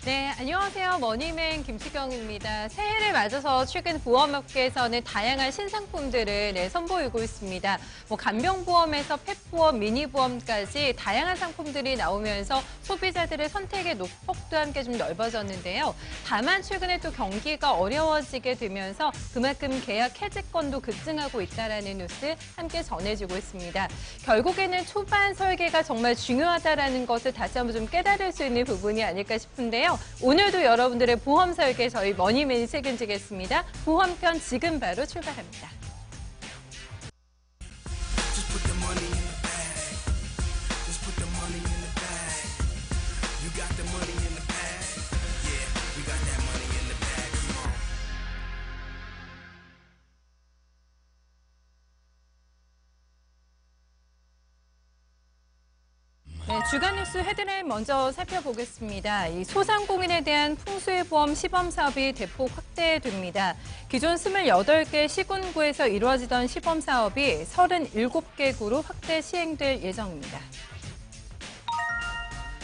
네, 안녕하세요. 머니맨 김수경입니다. 새해를 맞아서 최근 보험업계에서는 다양한 신상품들을 선보이고 있습니다. 간병보험에서 펫보험, 미니보험까지 다양한 상품들이 나오면서 소비자들의 선택의 폭도 함께 좀 넓어졌는데요. 다만 최근에 또 경기가 어려워지게 되면서 그만큼 계약 해지권도 급증하고 있다는 뉴스 함께 전해지고 있습니다. 결국에는 초반 설계가 정말 중요하다는 것을 다시 한번 좀 깨달을 수 있는 부분이 아닐까 싶은데요. 오늘도 여러분들의 보험 설계 저희 머니맨이 책임지겠습니다. 보험편 지금 바로 출발합니다. 네, 주간 뉴스 헤드라인 먼저 살펴보겠습니다. 이 소상공인에 대한 풍수의보험 시범 사업이 대폭 확대됩니다. 기존 28개 시군구에서 이루어지던 시범 사업이 37개 구로 확대 시행될 예정입니다.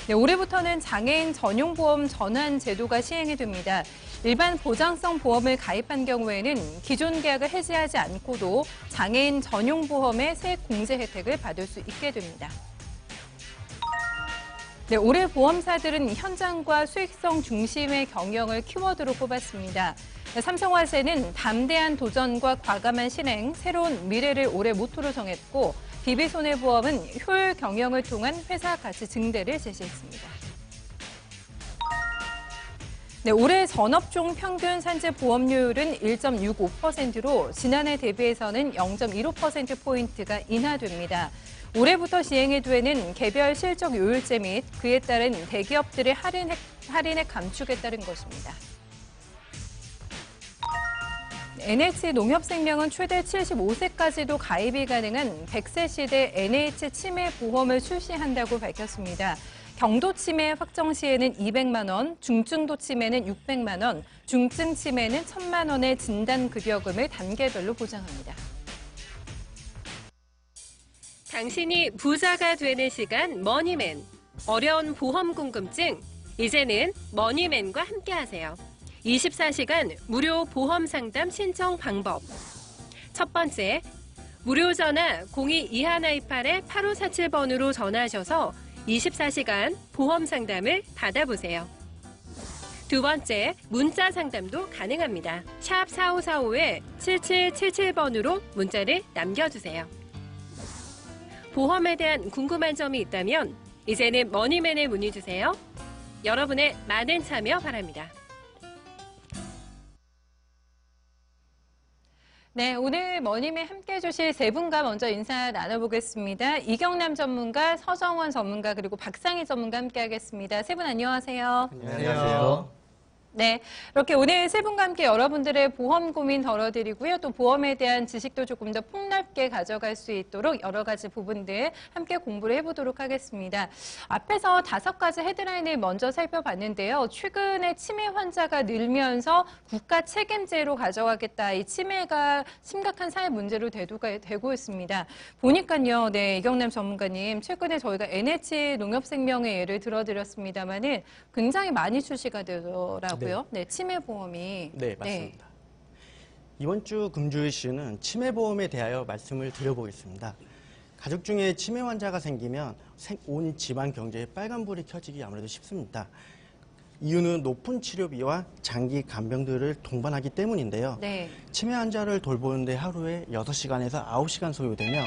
네, 올해부터는 장애인 전용보험 전환 제도가 시행이 됩니다. 일반 보장성 보험을 가입한 경우에는 기존 계약을 해지하지 않고도 장애인 전용보험의 세액 공제 혜택을 받을 수 있게 됩니다. 네, 올해 보험사들은 현장과 수익성 중심의 경영을 키워드로 꼽았습니다. 삼성화재는 담대한 도전과 과감한 실행, 새로운 미래를 올해 모토로 정했고 DB손해보험은 효율 경영을 통한 회사 가치 증대를 제시했습니다. 네, 올해 전업종 평균 산재 보험료율은 1.65%로 지난해 대비해서는 0.15%포인트가 인하됩니다. 올해부터 시행이 되는 개별 실적 요율제 및 그에 따른 대기업들의 할인액 감축에 따른 것입니다. NH농협생명은 최대 75세까지도 가입이 가능한 100세 시대 NH치매보험을 출시한다고 밝혔습니다. 경도치매 확정 시에는 200만 원, 중증도 치매는 600만 원, 중증 치매는 1,000만 원의 진단급여금을 단계별로 보장합니다. 당신이 부자가 되는 시간 머니맨. 어려운 보험 궁금증, 이제는 머니맨과 함께하세요. 24시간 무료 보험 상담 신청 방법. 첫 번째, 무료 전화 02-2128-8547번으로 전화하셔서 24시간 보험 상담을 받아보세요. 두 번째, 문자 상담도 가능합니다. 샵 4545-7777번으로 문자를 남겨주세요. 보험에 대한 궁금한 점이 있다면 이제는 머니맨에 문의주세요. 여러분의 많은 참여 바랍니다. 네, 오늘 머니맨 함께해 주실 세 분과 먼저 인사 나눠보겠습니다. 이경남 전문가, 서정원 전문가, 그리고 박상희 전문가 함께하겠습니다. 세 분 안녕하세요. 안녕하세요. 네, 이렇게 오늘 세 분과 함께 여러분들의 보험 고민 덜어드리고요. 또 보험에 대한 지식도 조금 더 폭넓게 가져갈 수 있도록 여러 가지 부분들 함께 공부를 해보도록 하겠습니다. 앞에서 5가지 헤드라인을 먼저 살펴봤는데요. 최근에 치매 환자가 늘면서 국가 책임제로 가져가겠다. 이 치매가 심각한 사회 문제로 되고 있습니다. 보니까요, 네, 이경남 전문가님, 최근에 저희가 NH농협생명의 예를 들어드렸습니다만은 굉장히 많이 출시가 되더라고요. 네, 치매보험이. 네, 맞습니다. 이번 주 금주 이슈는 치매보험에 대하여 말씀을 드려보겠습니다. 가족 중에 치매 환자가 생기면 온 집안 경제에 빨간불이 켜지기 아무래도 쉽습니다. 이유는 높은 치료비와 장기 간병들을 동반하기 때문인데요. 네. 치매 환자를 돌보는데 하루에 6시간에서 9시간 소요되며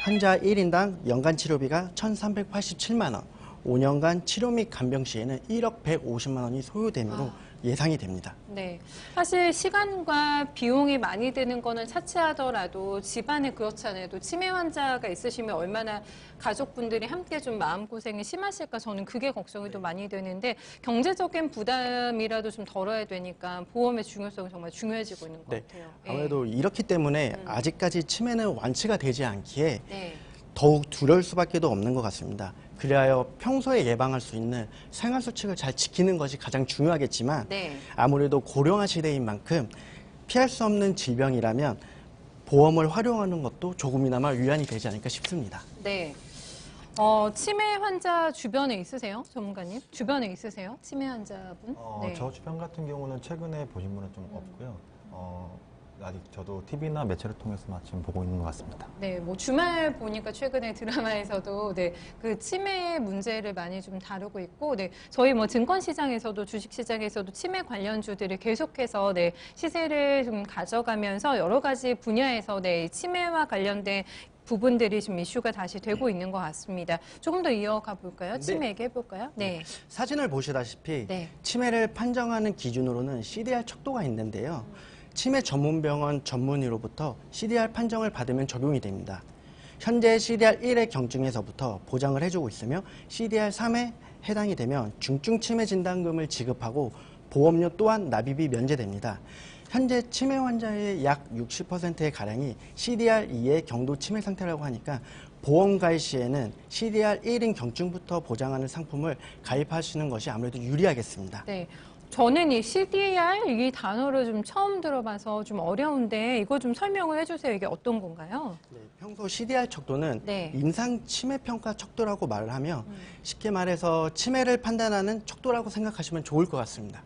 환자 1인당 연간 치료비가 1,387만 원, 5년간 치료 및 간병 시에는 1억 150만 원이 소요되므로 예상이 됩니다. 네, 사실 시간과 비용이 많이 드는 거는 차치하더라도 집안에 그렇지 않아도 치매 환자가 있으시면 얼마나 가족분들이 함께 좀 마음고생이 심하실까 저는 그게 걱정이 더 많이 되는데 경제적인 부담이라도 좀 덜어야 되니까 보험의 중요성이 정말 중요해지고 있는 것 같아요. 아무래도 이렇기 때문에 아직까지 치매는 완치가 되지 않기에 네. 더욱 두려울 수밖에 없는 것 같습니다. 그리하여 평소에 예방할 수 있는 생활수칙을 잘 지키는 것이 가장 중요하겠지만 네. 아무래도 고령화 시대인 만큼 피할 수 없는 질병이라면 보험을 활용하는 것도 조금이나마 위안이 되지 않을까 싶습니다. 네. 치매 환자 주변에 있으세요? 전문가님? 주변에 있으세요? 치매 환자분? 네. 저 주변 같은 경우는 최근에 보신 분은 좀 없고요. 아직 저도 TV나 매체를 통해서 마침 보고 있는 것 같습니다. 네, 뭐 주말 보니까 최근에 드라마에서도 네, 그 치매 문제를 많이 좀 다루고 있고, 네, 저희 뭐 증권시장에서도 주식시장에서도 치매 관련주들을 계속해서 네, 시세를 좀 가져가면서 여러 가지 분야에서 네, 치매와 관련된 부분들이 좀 이슈가 다시 되고 있는 것 같습니다. 조금 더 이어가 볼까요? 네. 치매 얘기해 볼까요? 네. 사진을 보시다시피 네. 치매를 판정하는 기준으로는 CDR 척도가 있는데요. 치매 전문병원 전문의로부터 CDR 판정을 받으면 적용이 됩니다. 현재 CDR 1의 경증에서부터 보장을 해주고 있으며 CDR 3에 해당이 되면 중증 치매 진단금을 지급하고 보험료 또한 납입이 면제됩니다. 현재 치매 환자의 약 60%의 가량이 CDR 2의 경도 치매 상태라고 하니까 보험 가입 시에는 CDR 1인 경증부터 보장하는 상품을 가입하시는 것이 아무래도 유리하겠습니다. 네. 저는 이 CDR 이 단어를 좀 처음 들어봐서 좀 어려운데 이거 좀 설명을 해주세요. 이게 어떤 건가요? 네, 평소 CDR 척도는 네. 임상 치매 평가 척도라고 말을 하며 쉽게 말해서 치매를 판단하는 척도라고 생각하시면 좋을 것 같습니다.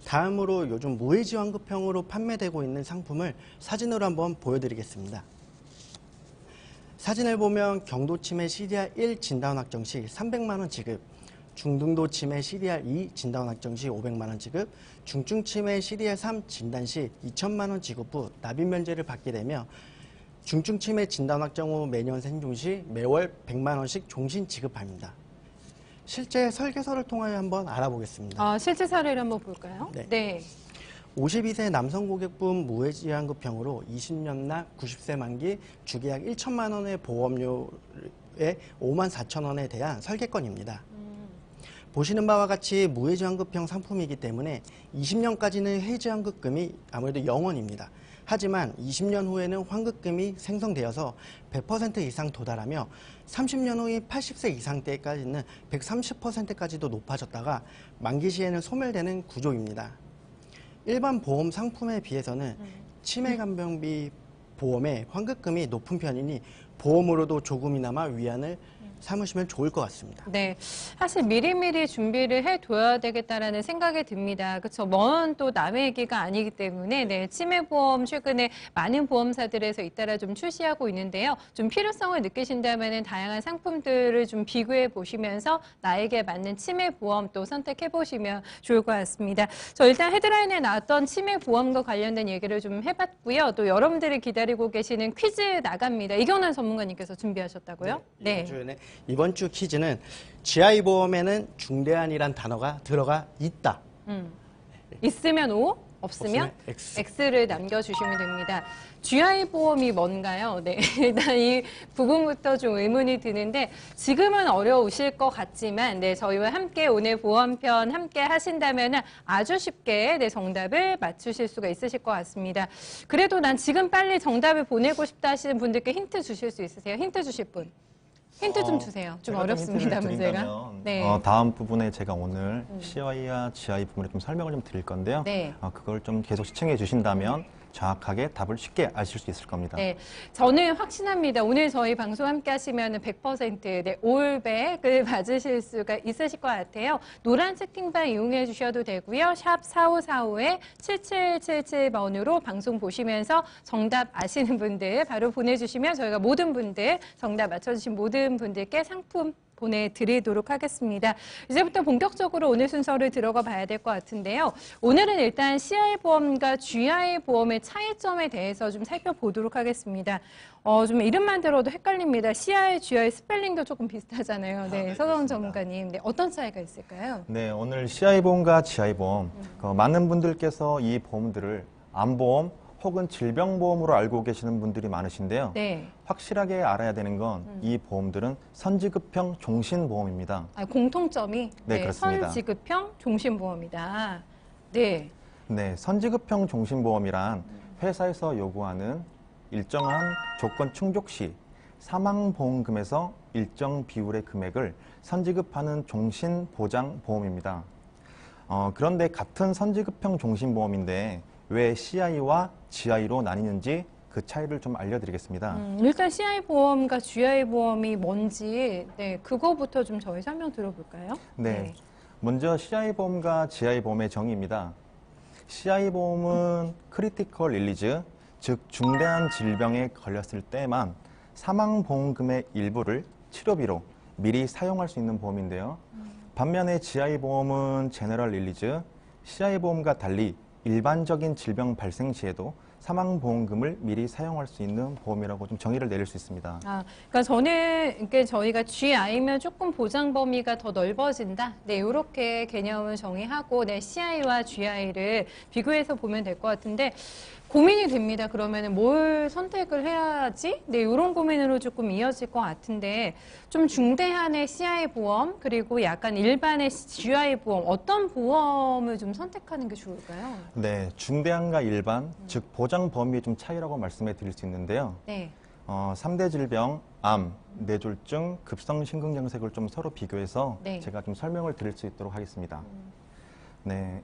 다음으로 요즘 무해지환급형으로 판매되고 있는 상품을 사진으로 한번 보여드리겠습니다. 사진을 보면 경도치매 CDR 1 진단 확정 시 300만 원 지급, 중등도 치매 CDR 2 진단 확정 시 500만 원 지급, 중증 치매 CDR 3 진단 시 2천만 원 지급 후 납입 면제를 받게 되며 중증 치매 진단 확정 후 매년 생존 시 매월 100만 원씩 종신 지급합니다. 실제 설계서를 통하여 한번 알아보겠습니다. 실제 사례를 한번 볼까요? 네. 네. 52세 남성 고객분 무해지환급형으로 20년 나 90세 만기 주계약 1천만 원의 보험료에 5만 4천 원에 대한 설계건입니다. 보시는 바와 같이 무해지환급형 상품이기 때문에 20년까지는 해지환급금이 아무래도 0원입니다. 하지만 20년 후에는 환급금이 생성되어서 100% 이상 도달하며 30년 후인 80세 이상 때까지는 130%까지도 높아졌다가 만기 시에는 소멸되는 구조입니다. 일반 보험 상품에 비해서는 치매간병비 보험의 환급금이 높은 편이니 보험으로도 조금이나마 위안을 삼으시면 좋을 것 같습니다. 네, 사실 미리미리 준비를 해둬야 되겠다라는 생각이 듭니다. 그렇죠. 먼 또 남의 얘기가 아니기 때문에 네, 치매보험 최근에 많은 보험사들에서 잇따라 좀 출시하고 있는데요. 좀 필요성을 느끼신다면 다양한 상품들을 좀 비교해 보시면서 나에게 맞는 치매보험 또 선택해 보시면 좋을 것 같습니다. 저 일단 헤드라인에 나왔던 치매보험과 관련된 얘기를 좀 해봤고요. 또 여러분들이 기다리고 계시는 퀴즈 나갑니다. 이경란 전문가님께서 준비하셨다고요? 네. 이번 주 퀴즈는 GI보험에는 중대한이란 단어가 들어가 있다. 있으면 O, 없으면 X. X를 남겨주시면 됩니다. GI보험이 뭔가요? 네, 일단 이 부분부터 좀 의문이 드는데 지금은 어려우실 것 같지만 네, 저희와 함께 오늘 보험편 함께 하신다면 아주 쉽게 네, 정답을 맞추실 수가 있으실 것 같습니다. 그래도 난 지금 빨리 정답을 보내고 싶다 하시는 분들께 힌트 주실 수 있으세요? 힌트 주실 분? 힌트 좀 주세요. 좀 어렵습니다, 문제가. 네. 다음 부분에 제가 오늘 CI와 GI 부분을 좀 설명을 좀 드릴 건데요. 네. 그걸 좀 계속 시청해 주신다면 정확하게 답을 쉽게 아실 수 있을 겁니다. 네, 저는 확신합니다. 오늘 저희 방송 함께 하시면 100% 네, 올백을 맞으실 수가 있으실 것 같아요. 노란 채팅방 이용해 주셔도 되고요. 샵 4545에 7777번으로 방송 보시면서 정답 아시는 분들 바로 보내주시면 저희가 모든 분들 정답 맞춰주신 모든 분들께 상품 보내드리도록 하겠습니다. 이제부터 본격적으로 오늘 순서를 들어가 봐야 될 것 같은데요. 오늘은 일단 CI보험과 GI보험의 차이점에 대해서 좀 살펴보도록 하겠습니다. 좀 이름만 들어도 헷갈립니다. CI, GI 스펠링도 조금 비슷하잖아요. 네, 서성 전문가님. 네, 어떤 차이가 있을까요? 네, 오늘 CI보험과 GI보험, 많은 분들께서 이 보험들을 암보험, 혹은 질병보험으로 알고 계시는 분들이 많으신데요. 네. 확실하게 알아야 되는 건 이 보험들은 선지급형 종신보험입니다. 공통점이 네, 그렇습니다. 선지급형 종신보험이다. 네. 네, 선지급형 종신보험이란 회사에서 요구하는 일정한 조건 충족 시 사망보험금에서 일정 비율의 금액을 선지급하는 종신보장보험입니다. 그런데 같은 선지급형 종신보험인데 왜 CI와 GI로 나뉘는지 그 차이를 좀 알려드리겠습니다. 일단 CI 보험과 GI 보험이 뭔지 네, 그거부터 좀 저희 설명 들어볼까요? 네. 먼저 CI 보험과 GI 보험의 정의입니다. CI 보험은 크리티컬 일리즈, 즉 중대한 질병에 걸렸을 때만 사망 보험금의 일부를 치료비로 미리 사용할 수 있는 보험인데요. 반면에 GI 보험은 제너럴 릴리즈, CI 보험과 달리 일반적인 질병 발생 시에도 사망 보험금을 미리 사용할 수 있는 보험이라고 좀 정의를 내릴 수 있습니다. 그러니까 저는 이게 저희가 GI면 조금 보장 범위가 더 넓어진다. 네, 이렇게 개념을 정의하고 네, CI와 GI를 비교해서 보면 될 것 같은데 고민이 됩니다. 그러면은 뭘 선택을 해야지? 네, 이런 고민으로 조금 이어질 것 같은데 좀 중대한의 CI 보험 그리고 약간 일반의 GI 보험 어떤 보험을 좀 선택하는 게 좋을까요? 네, 중대한과 일반, 즉 보장 범위의 좀 차이라고 말씀해 드릴 수 있는데요. 네. 3대 질병, 암, 뇌졸중, 급성심근경색을 좀 서로 비교해서 네. 제가 좀 설명을 드릴 수 있도록 하겠습니다. 네,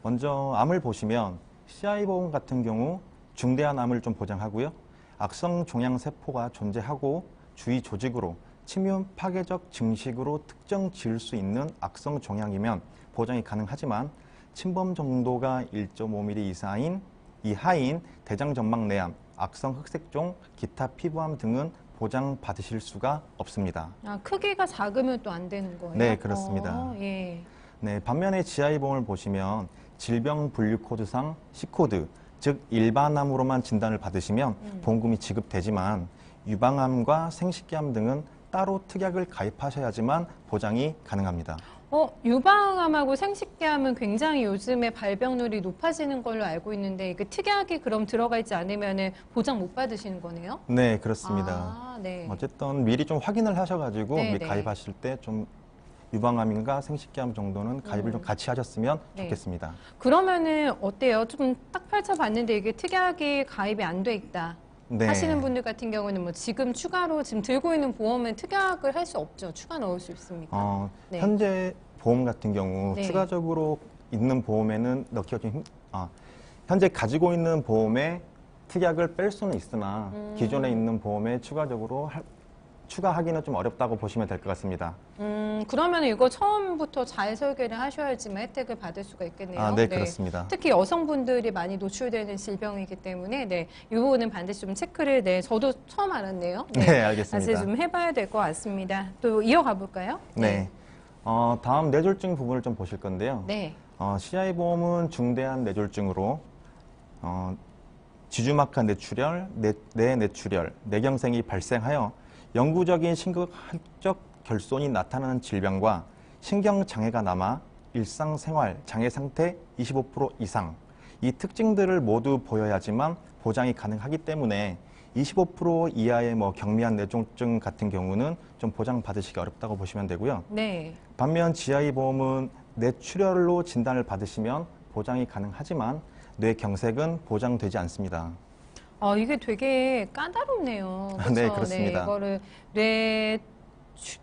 먼저 암을 보시면 CI 보험 같은 경우 중대한 암을 좀 보장하고요. 악성 종양세포가 존재하고 주위 조직으로 침윤 파괴적 증식으로 특정 지을 수 있는 악성 종양이면 보장이 가능하지만 침범 정도가 1.5mm 이하인 대장전막내암, 악성 흑색종, 기타 피부암 등은 보장받으실 수가 없습니다. 크기가 작으면 또 안 되는 거예요? 네, 그렇습니다. 예. 네, 반면에 GI 보험을 보시면 질병 분류 코드상 C코드, 즉 일반암으로만 진단을 받으시면 보험금이 지급되지만 유방암과 생식기암 등은 따로 특약을 가입하셔야지만 보장이 가능합니다. 유방암하고 생식기암은 굉장히 요즘에 발병률이 높아지는 걸로 알고 있는데 그 특약이 그럼 들어가 있지 않으면 보장 못 받으시는 거네요? 네, 그렇습니다. 네. 어쨌든 미리 좀 확인을 하셔가지고 네, 미리 네. 가입하실 때 좀 유방암인가 생식기암 정도는 가입을 좀 같이 하셨으면 네. 좋겠습니다. 그러면은 어때요? 좀 딱 펼쳐봤는데 이게 특약이 가입이 안 돼 있다. 네. 하시는 분들 같은 경우는 뭐 지금 추가로 지금 들고 있는 보험은 특약을 할 수 없죠. 추가 넣을 수 있습니까? 네. 현재 보험 같은 경우 네. 추가적으로 있는 보험에는 넣기가 좀 현재 가지고 있는 보험에 특약을 뺄 수는 있으나 기존에 있는 보험에 추가적으로 추가하기는 좀 어렵다고 보시면 될 것 같습니다. 그러면 이거 처음부터 잘 설계를 하셔야지만 혜택을 받을 수가 있겠네요. 네, 그렇습니다. 특히 여성분들이 많이 노출되는 질병이기 때문에 네, 이 부분은 반드시 좀 체크를 저도 처음 알았네요. 네, 알겠습니다. 다시 좀 해봐야 될 것 같습니다. 또 이어가 볼까요? 네. 다음 뇌졸중 부분을 좀 보실 건데요. 네. CI 보험은 중대한 뇌졸중으로 지주막하 뇌출혈, 뇌내출혈, 뇌경색이 발생하여 영구적인 심각적 결손이 나타나는 질병과 신경장애가 남아 일상생활 장애 상태 25% 이상 이 특징들을 모두 보여야지만 보장이 가능하기 때문에 25% 이하의 경미한 뇌졸중 같은 경우는 좀 보장받으시기 어렵다고 보시면 되고요. 네. 반면 GI 보험은 뇌출혈로 진단을 받으시면 보장이 가능하지만 뇌경색은 보장되지 않습니다. 이게 되게 까다롭네요. 그렇죠? 네, 그렇습니다. 이거를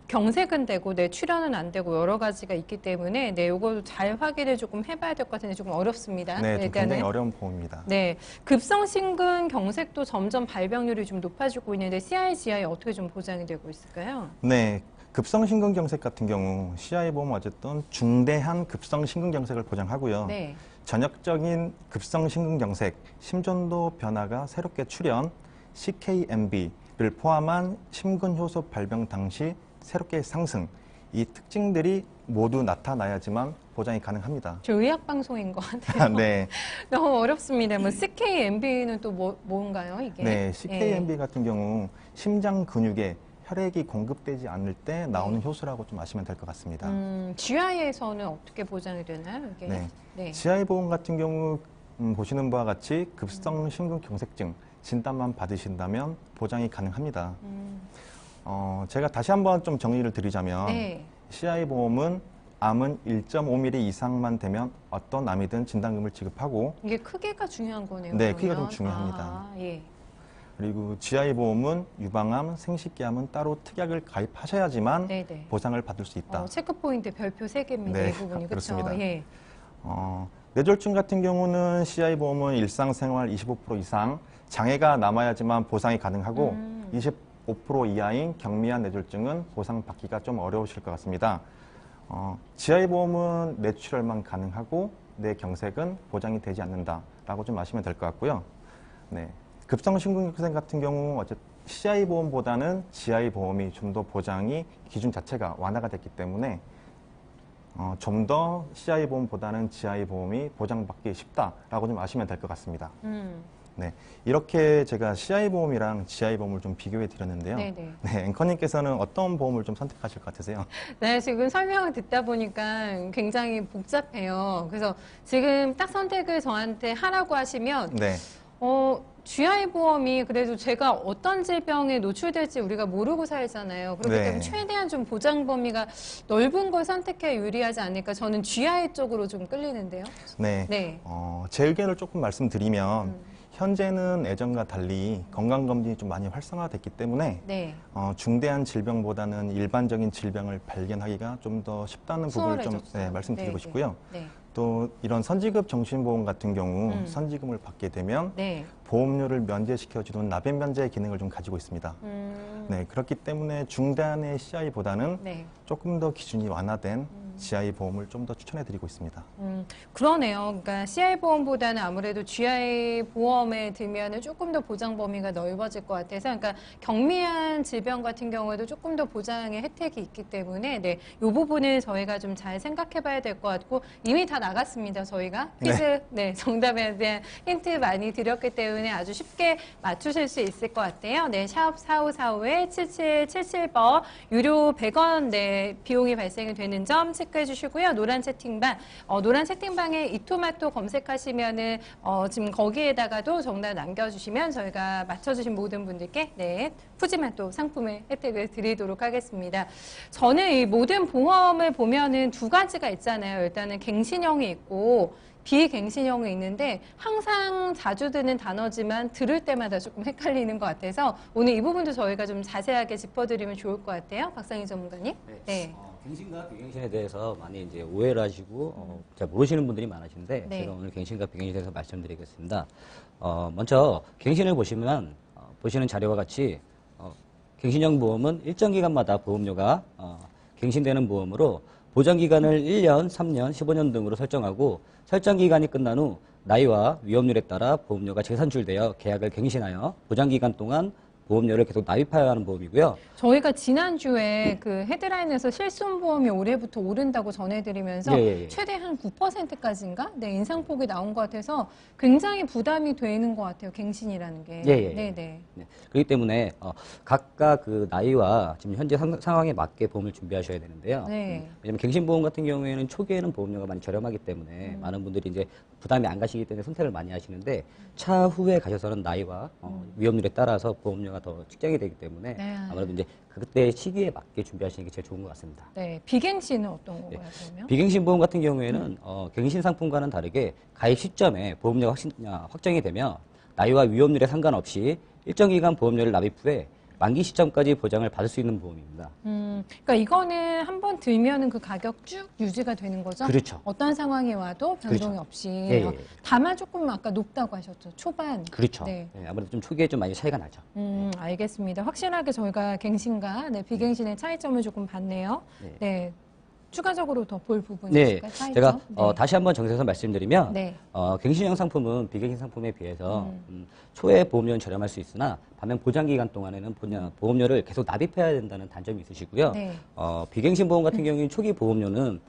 경색은 되고 출혈은 안 되고 여러 가지가 있기 때문에 이걸 잘 확인을 조금 해봐야 될 것 같은데 조금 어렵습니다. 네, 좀 일단은. 굉장히 어려운 보험입니다. 네, 급성심근 경색도 점점 발병률이 좀 높아지고 있는데 CI, GI 어떻게 좀 보장이 되고 있을까요? 네, 급성심근경색 같은 경우 CI 보험은 어쨌든 중대한 급성심근경색을 보장하고요. 네. 전역적인 급성심근경색, 심전도 변화가 새롭게 출현, CKMB를 포함한 심근효소 발병 당시 새롭게 상승, 이 특징들이 모두 나타나야지만 보장이 가능합니다. 저 의학 방송인 것 같아요. 네. 너무 어렵습니다. CKMB는 또 뭔가요, 이게? 네, CKMB 같은 경우 심장 근육에 혈액이 공급되지 않을 때 나오는 효소라고 좀 아시면 될 것 같습니다. GI에서는 어떻게 보장이 되나요, 이게? 네. 네. GI 보험 같은 경우 보시는 바와 같이 급성 심근경색증 진단만 받으신다면 보장이 가능합니다. 제가 다시 한번 좀 정리를 드리자면 네. CI 보험은 암은 1.5mm 이상만 되면 어떤 암이든 진단금을 지급하고 이게 크기가 중요한 거네요. 네, 그러면. 크기가 좀 중요합니다. 예. 그리고 GI 보험은 유방암, 생식기암은 따로 특약을 가입하셔야지만 네네. 보상을 받을 수 있다. 체크 포인트 별표 3개입니다. 네, 이 부분이. 그렇죠? 그렇습니다. 예. 뇌졸중 같은 경우는 CI 보험은 일상생활 25% 이상 장애가 남아야지만 보상이 가능하고 25% 이하인 경미한 뇌졸중은 보상받기가 좀 어려우실 것 같습니다. GI 보험은 뇌출혈만 가능하고 뇌경색은 보장이 되지 않는다라고 좀 아시면 될 것 같고요. 네, 급성심근경색 같은 경우 CI 보험보다는 GI 보험이 좀 더 보장이 기준 자체가 완화가 됐기 때문에 좀 더 CI 보험보다는 GI 보험이 보장받기 쉽다라고 좀 아시면 될 것 같습니다. 네, 이렇게 제가 CI 보험이랑 GI 보험을 좀 비교해 드렸는데요. 네네. 네, 앵커님께서는 어떤 보험을 좀 선택하실 것 같으세요? 네, 지금 설명을 듣다 보니까 굉장히 복잡해요. 그래서 지금 딱 선택을 저한테 하라고 하시면, 네, GI 보험이 그래도 제가 어떤 질병에 노출될지 우리가 모르고 살잖아요. 그렇기 네. 때문에 최대한 좀 보장 범위가 넓은 걸 선택해 유리하지 않을까. 저는 GI 쪽으로 좀 끌리는데요. 네. 네. 제 의견을 조금 말씀드리면 현재는 예전과 달리 건강검진이 좀 많이 활성화됐기 때문에 네. 중대한 질병보다는 일반적인 질병을 발견하기가 좀 더 쉽다는 부분을 좀 수월해졌어요. 말씀드리고 네, 싶고요. 네. 또 이런 선지급 정신보험 같은 경우 선지급을 받게 되면 네. 보험료를 면제시켜주는 납입 면제 기능을 좀 가지고 있습니다. 네, 그렇기 때문에 중단의 CI보다는 네. 조금 더 기준이 완화된 GI 보험을 좀 더 추천해드리고 있습니다. 그러네요. 그러니까 CI 보험보다는 아무래도 GI 보험에 들면은 조금 더 보장 범위가 넓어질 것 같아서, 그러니까 경미한 질병 같은 경우에도 조금 더 보장의 혜택이 있기 때문에, 네, 이 부분을 저희가 좀 잘 생각해봐야 될 것 같고, 이미 다 나갔습니다. 저희가 퀴즈, 네, 정답에 대한 힌트 많이 드렸기 때문에 아주 쉽게 맞추실 수 있을 것 같아요. 네, 샵 4545에 7777번 유료 100원 네, 비용이 발생이 되는 점 체크해 주시고요. 노란 채팅방, 노란 채팅방에 이토마토 검색하시면은 지금 거기에다가도 정답 남겨주시면 저희가 맞춰주신 모든 분들께 네, 푸짐한 또 상품의 혜택을 드리도록 하겠습니다. 저는 이 모든 보험을 보면은 두 가지가 있잖아요. 일단은 갱신형이 있고 비갱신형이 있는데 항상 자주 드는 단어지만 들을 때마다 조금 헷갈리는 것 같아서 오늘 이 부분도 저희가 좀 자세하게 짚어드리면 좋을 것 같아요. 박상희 전문가님. 네. 갱신과 비갱신에 대해서 많이 이제 오해를 하시고 잘 모르시는 분들이 많으신데 네. 제가 오늘 갱신과 비갱신에 대해서 말씀드리겠습니다. 먼저 갱신을 보시면 보시는 자료와 같이 갱신형 보험은 일정 기간마다 보험료가 갱신되는 보험으로 보장 기간을 1년, 3년, 15년 등으로 설정하고 설정 기간이 끝난 후 나이와 위험률에 따라 보험료가 재산출되어 계약을 갱신하여 보장 기간 동안 보험료를 계속 납입하여야 하는 보험이고요. 저희가 지난주에 그 헤드라인에서 실손보험이 올해부터 오른다고 전해드리면서 예. 최대 한 9%까지인가? 네, 인상폭이 나온 것 같아서 굉장히 부담이 되는 것 같아요. 갱신이라는 게. 예. 네네. 네. 그렇기 때문에 각각 그 나이와 지금 현재 상황에 맞게 보험을 준비하셔야 되는데요. 네. 왜냐하면 갱신보험 같은 경우에는 초기에는 보험료가 많이 저렴하기 때문에 많은 분들이 이제 부담이 안 가시기 때문에 선택을 많이 하시는데 차후에 가셔서는 나이와 위험률에 따라서 보험료가 더 측정이 되기 때문에 네. 아무래도 이제 그때 시기에 맞게 준비하시는 게 제일 좋은 것 같습니다. 네. 비갱신은 어떤 건가요, 그러면? 비갱신 보험 같은 경우에는 갱신 상품과는 다르게 가입 시점에 보험료가 확정이 되면 나이와 위험률에 상관없이 일정 기간 보험료를 납입 후에 만기 시점까지 보장을 받을 수 있는 보험입니다. 그러니까 이거는 한번 들면은 그 가격 쭉 유지가 되는 거죠? 그렇죠. 어떤 상황이 와도 변동이 그렇죠. 없이. 예. 다만 조금 아까 높다고 하셨죠. 초반. 그렇죠. 네. 네, 아무래도 좀 초기에 좀 많이 차이가 나죠. 알겠습니다. 확실하게 저희가 갱신과 네, 비갱신의 차이점을 조금 봤네요. 네. 네. 추가적으로 더 볼 부분이 네, 있을까요? 차이점? 제가 네. 다시 한번 정리해서 말씀드리면 네. 갱신형 상품은 비갱신 상품에 비해서 초에 보험료는 저렴할 수 있으나 반면 보장 기간 동안에는 보험료를 계속 납입해야 된다는 단점이 있으시고요. 네. 비갱신 보험 같은 경우에는 초기 보험료는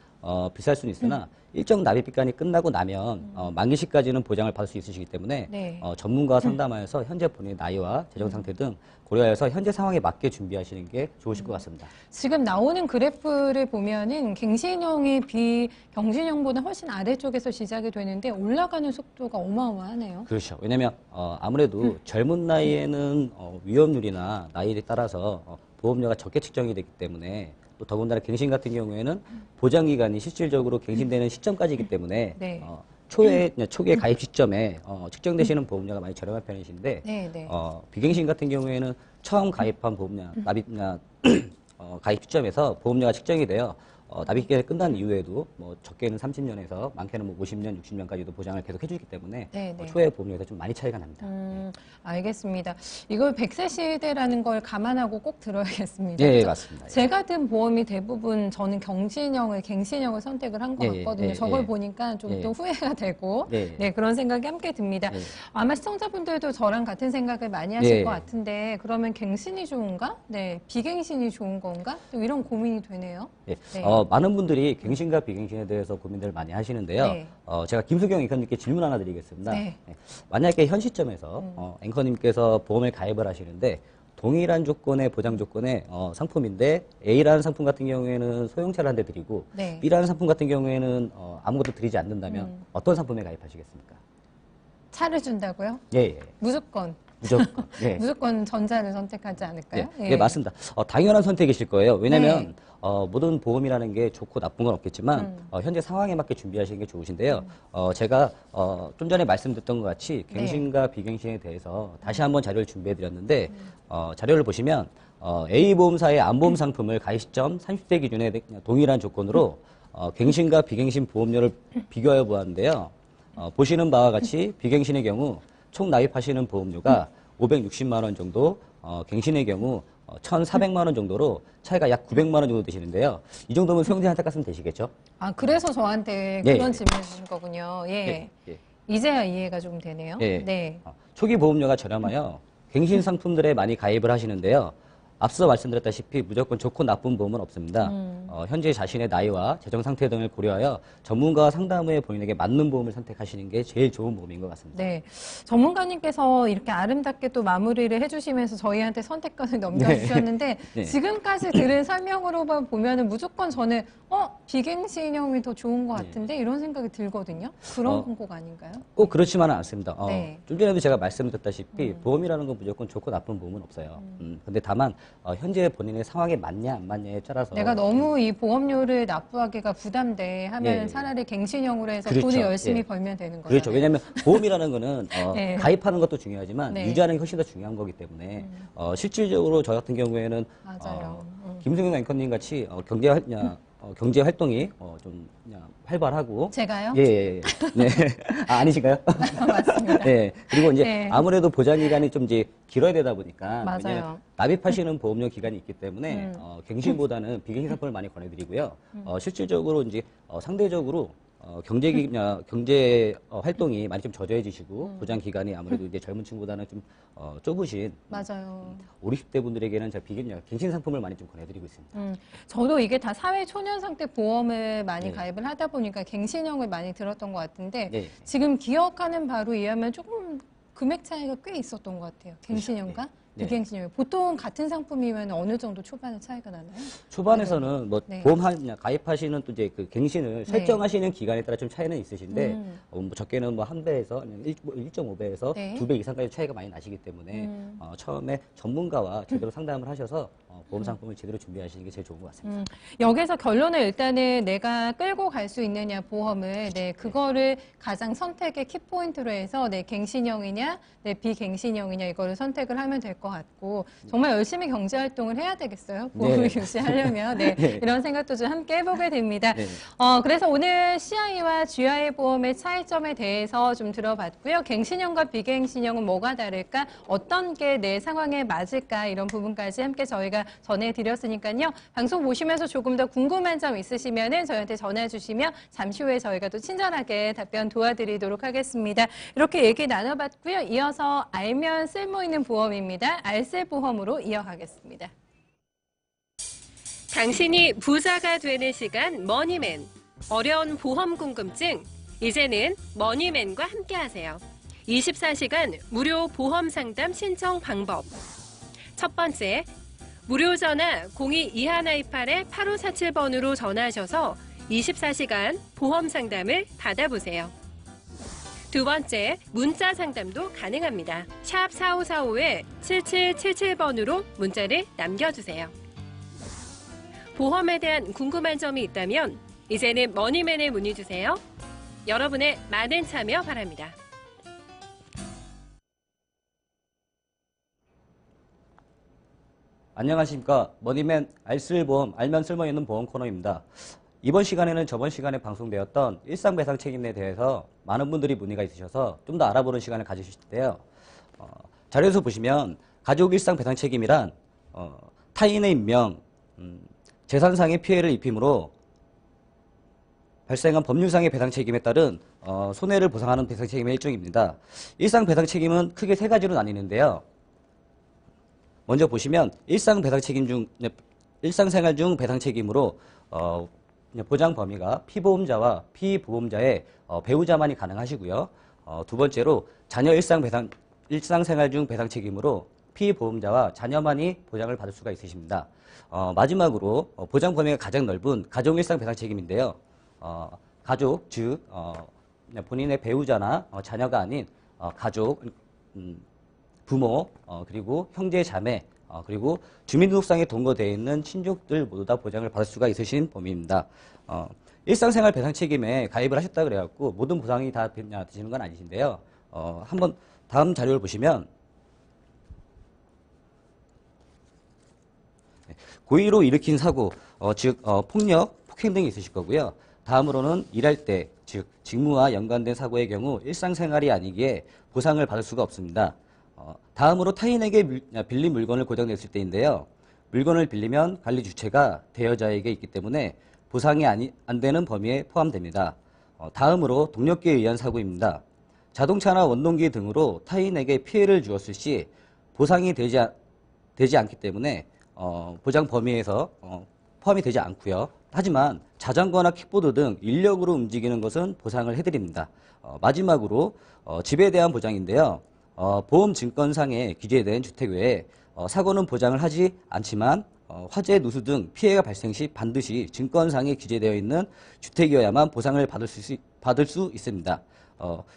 비쌀 수는 있으나 일정 납입 기간이 끝나고 나면 만기 시까지는 보장을 받을 수 있으시기 때문에 네. 전문가와 상담하여서 현재 본인의 나이와 재정 상태 등 고려하여서 현재 상황에 맞게 준비하시는 게 좋으실 것 같습니다. 지금 나오는 그래프를 보면은 갱신형이 비경신형보다 훨씬 아래쪽에서 시작이 되는데 올라가는 속도가 어마어마하네요. 그렇죠. 왜냐하면 아무래도 젊은 나이에는 위험률이나 나이에 따라서 보험료가 적게 측정이 되기 때문에 또 더군다나 갱신 같은 경우에는 보장 기간이 실질적으로 갱신되는 시점까지이기 때문에 네. 초기의 가입 시점에 측정되시는 보험료가 많이 저렴한 편이신데 네, 네. 비갱신 같은 경우에는 처음 가입한 보험료 납입 가입 시점에서 보험료가 측정이 되어 납입 기간이 끝난 이후에도 뭐 적게는 30년에서 많게는 뭐 50년, 60년까지도 보장을 계속 해주기 때문에 네, 네. 초회 보험료에서 좀 많이 차이가 납니다. 알겠습니다. 이걸 100세 시대라는 걸 감안하고 꼭 들어야겠습니다. 네, 그죠? 맞습니다. 제가 든 보험이 대부분 저는 갱신형을 선택을 한 것 예, 같거든요. 예, 저걸 예. 보니까 좀 또 예. 후회가 되고 예. 네, 그런 생각이 함께 듭니다. 예. 아마 시청자분들도 저랑 같은 생각을 많이 하실 예. 것 같은데 그러면 갱신이 좋은가? 네, 비갱신이 좋은 건가? 또 이런 고민이 되네요. 예. 네. 많은 분들이 갱신과 비갱신에 대해서 고민들을 많이 하시는데요. 네. 제가 김수경 앵커님께 질문 하나 드리겠습니다. 네. 만약에 현 시점에서 앵커님께서 보험을 가입을 하시는데 동일한 조건의 보장 조건의 상품인데 A라는 상품 같은 경우에는 소형차를 한 대 드리고 네. B라는 상품 같은 경우에는 아무것도 드리지 않는다면 어떤 상품에 가입하시겠습니까? 차를 준다고요? 예, 예. 무조건. 무조건. 예. 무조건 전자를 선택하지 않을까요? 예, 예, 맞습니다. 당연한 선택이실 거예요. 왜냐하면 네. 모든 보험이라는 게 좋고 나쁜 건 없겠지만 현재 상황에 맞게 준비하시는 게 좋으신데요. 제가 좀 전에 말씀드렸던 것 같이 네. 갱신과 비갱신에 대해서 다시 한번 자료를 준비해드렸는데 자료를 보시면 A 보험사의 암보험 상품을 가입 시점 30대 기준에 동일한 조건으로 갱신과 비갱신 보험료를 비교해 보았는데요. 보시는 바와 같이 비갱신의 경우 총 납입하시는 보험료가 560만 원 정도, 갱신의 경우 1,400만 원 정도로 차이가 약 900만 원 정도 되시는데요. 이 정도면 소형제 한택 갔으면 되시겠죠? 아, 그래서 저한테 예, 그런 예. 질문을 주신 거군요. 예. 예. 이제야 이해가 좀 되네요. 예. 네. 초기 보험료가 저렴하여 갱신 상품들에 많이 가입을 하시는데요. 앞서 말씀드렸다시피 무조건 좋고 나쁜 보험은 없습니다. 현재 자신의 나이와 재정 상태 등을 고려하여 전문가와 상담 후에 본인에게 맞는 보험을 선택하시는 게 제일 좋은 보험인 것 같습니다. 네. 전문가님께서 이렇게 아름답게 또 마무리를 해주시면서 저희한테 선택권을 넘겨주셨는데 네. 지금까지 들은 설명으로만 보면은 무조건 저는 비갱신형이 더 좋은 것 같은데 이런 생각이 들거든요. 그런 꼭 아닌가요? 꼭 그렇지만은 않습니다. 네. 좀 전에도 제가 말씀드렸다시피 보험이라는 건 무조건 좋고 나쁜 보험은 없어요. 근데 다만 현재 본인의 상황에 맞냐 안 맞냐에 따라서 내가 너무 이 보험료를 납부하기가 부담돼 하면 예. 차라리 갱신형으로 해서 그렇죠. 돈을 열심히 예. 벌면 되는 거예요. 그렇죠. 왜냐하면 보험이라는 거는 네. 가입하는 것도 중요하지만 네. 유지하는 게 훨씬 더 중요한 거기 때문에 실질적으로 저 같은 경우에는 맞아요. 김승용 앵커님 같이 경제 활동이 좀 활발하고 제가요? 예, 예, 예. 네. 아니신가요? 맞습니다. 네. 그리고 이제 네. 아무래도 보장 기간이 좀 이제 길어야 되다 보니까 맞아요. 왜냐면 납입하시는 보험료 기간이 있기 때문에 갱신보다는 비갱신 상품을 많이 권해드리고요. 실질적으로 이제 상대적으로 경제 활동이 많이 좀 저조해지시고 보장 기간이 아무래도 이제 젊은 층보다는 좀 좁으신 맞아요. 50, 60대 분들에게는 제가 갱신 상품을 많이 좀 권해드리고 있습니다. 저도 이게 다 사회 초년 상태 보험을 많이 네. 가입을 하다 보니까 갱신형을 많이 들었던 것 같은데 네. 지금 기억하는 바로 의하면 조금 금액 차이가 꽤 있었던 것 같아요. 갱신형과 네. 비갱신형. 보통 같은 상품이면 어느 정도 초반에 차이가 나나요? 초반에서는 뭐 네. 보험 가입하시는 또 이제 그 갱신을 설정하시는 기간에 따라 좀 차이는 있으신데 뭐 적게는 뭐 1배에서 1.5배에서 네. 2배 이상까지 차이가 많이 나시기 때문에 처음에 전문가와 제대로 상담을 하셔서 보험 상품을 제대로 준비하시는 게 제일 좋은 것 같습니다. 여기서 결론을 일단은 내가 끌고 갈 수 있느냐 보험을 그거를 가장 선택의 키포인트로 해서 갱신형이냐 비갱신형이냐 이거를 선택을 하면 될 것 같고 정말 열심히 경제 활동을 해야 되겠어요. 보험을 네. 유지하려면 네. 이런 생각도 좀 함께 해보게 됩니다. 네. 그래서 오늘 CI와 GI 보험의 차이점에 대해서 좀 들어봤고요. 갱신형과 비갱신형은 뭐가 다를까? 어떤 게 내 상황에 맞을까? 이런 부분까지 함께 저희가 전해드렸으니까요. 방송 보시면서 조금 더 궁금한 점 있으시면 저희한테 전화 주시면 잠시 후에 저희가 또 친절하게 답변 도와드리도록 하겠습니다. 이렇게 얘기 나눠봤고요. 이어서 알면 쓸모있는 보험입니다. 알쓸 보험으로 이어가겠습니다. 당신이 부자가 되는 시간 머니맨. 어려운 보험 궁금증 이제는 머니맨과 함께하세요. 24시간 무료 보험 상담 신청 방법. 첫 번째, 무료 전화 02-2128-8547번으로 전화하셔서 24시간 보험 상담을 받아보세요. 두 번째, 문자 상담도 가능합니다. 샵 4545-7777번으로 문자를 남겨주세요. 보험에 대한 궁금한 점이 있다면 이제는 머니맨에 문의주세요. 여러분의 많은 참여 바랍니다. 안녕하십니까. 머니맨 알쓸보험, 알면 쓸모있는 보험 코너입니다. 이번 시간에는 저번 시간에 방송되었던 일상배상 책임에 대해서 많은 분들이 문의가 있으셔서 좀 더 알아보는 시간을 가지실 텐데요. 자료에서 보시면 가족 일상배상 책임이란 타인의 인명, 재산상의 피해를 입힘으로 발생한 법률상의 배상 책임에 따른 손해를 보상하는 배상 책임의 일종입니다. 일상 배상 책임은 크게 세 가지로 나뉘는데요. 먼저 보시면 일상생활 중 배상 책임으로 보장 범위가 피보험자와 피보험자의 배우자만이 가능하시고요. 두 번째로 자녀 일상생활 중 배상 책임으로 피보험자와 자녀만이 보장을 받을 수가 있으십니다. 마지막으로 보장 범위가 가장 넓은 가족 일상 배상 책임인데요. 가족, 즉 본인의 배우자나 자녀가 아닌 가족, 부모, 그리고 형제, 자매, 그리고 주민등록상에 동거되어 있는 친족들 모두 다 보장을 받을 수가 있으신 범위입니다. 일상생활 배상 책임에 가입을 하셨다 그래갖고 모든 보상이 다 되시는 건 아니신데요. 한번 다음 자료를 보시면 고의로 일으킨 사고, 즉 폭력, 폭행 등이 있으실 거고요. 다음으로는 일할 때, 즉 직무와 연관된 사고의 경우 일상생활이 아니기에 보상을 받을 수가 없습니다. 다음으로 타인에게 빌린 물건을 고장냈을 때인데요. 물건을 빌리면 관리 주체가 대여자에게 있기 때문에 보상이 안 되는 범위에 포함됩니다. 다음으로 동력계에 의한 사고입니다. 자동차나 원동기 등으로 타인에게 피해를 주었을 시 보상이 되지 않기 때문에 보장 범위에서 포함이 되지 않고요. 하지만 자전거나 킥보드 등 인력으로 움직이는 것은 보상을 해드립니다. 마지막으로 집에 대한 보장인데요. 보험증권상에 기재된 주택 외에 사고는 보장을 하지 않지만 화재, 누수 등 피해가 발생 시 반드시 증권상에 기재되어 있는 주택이어야만 보상을 받을 수 있습니다.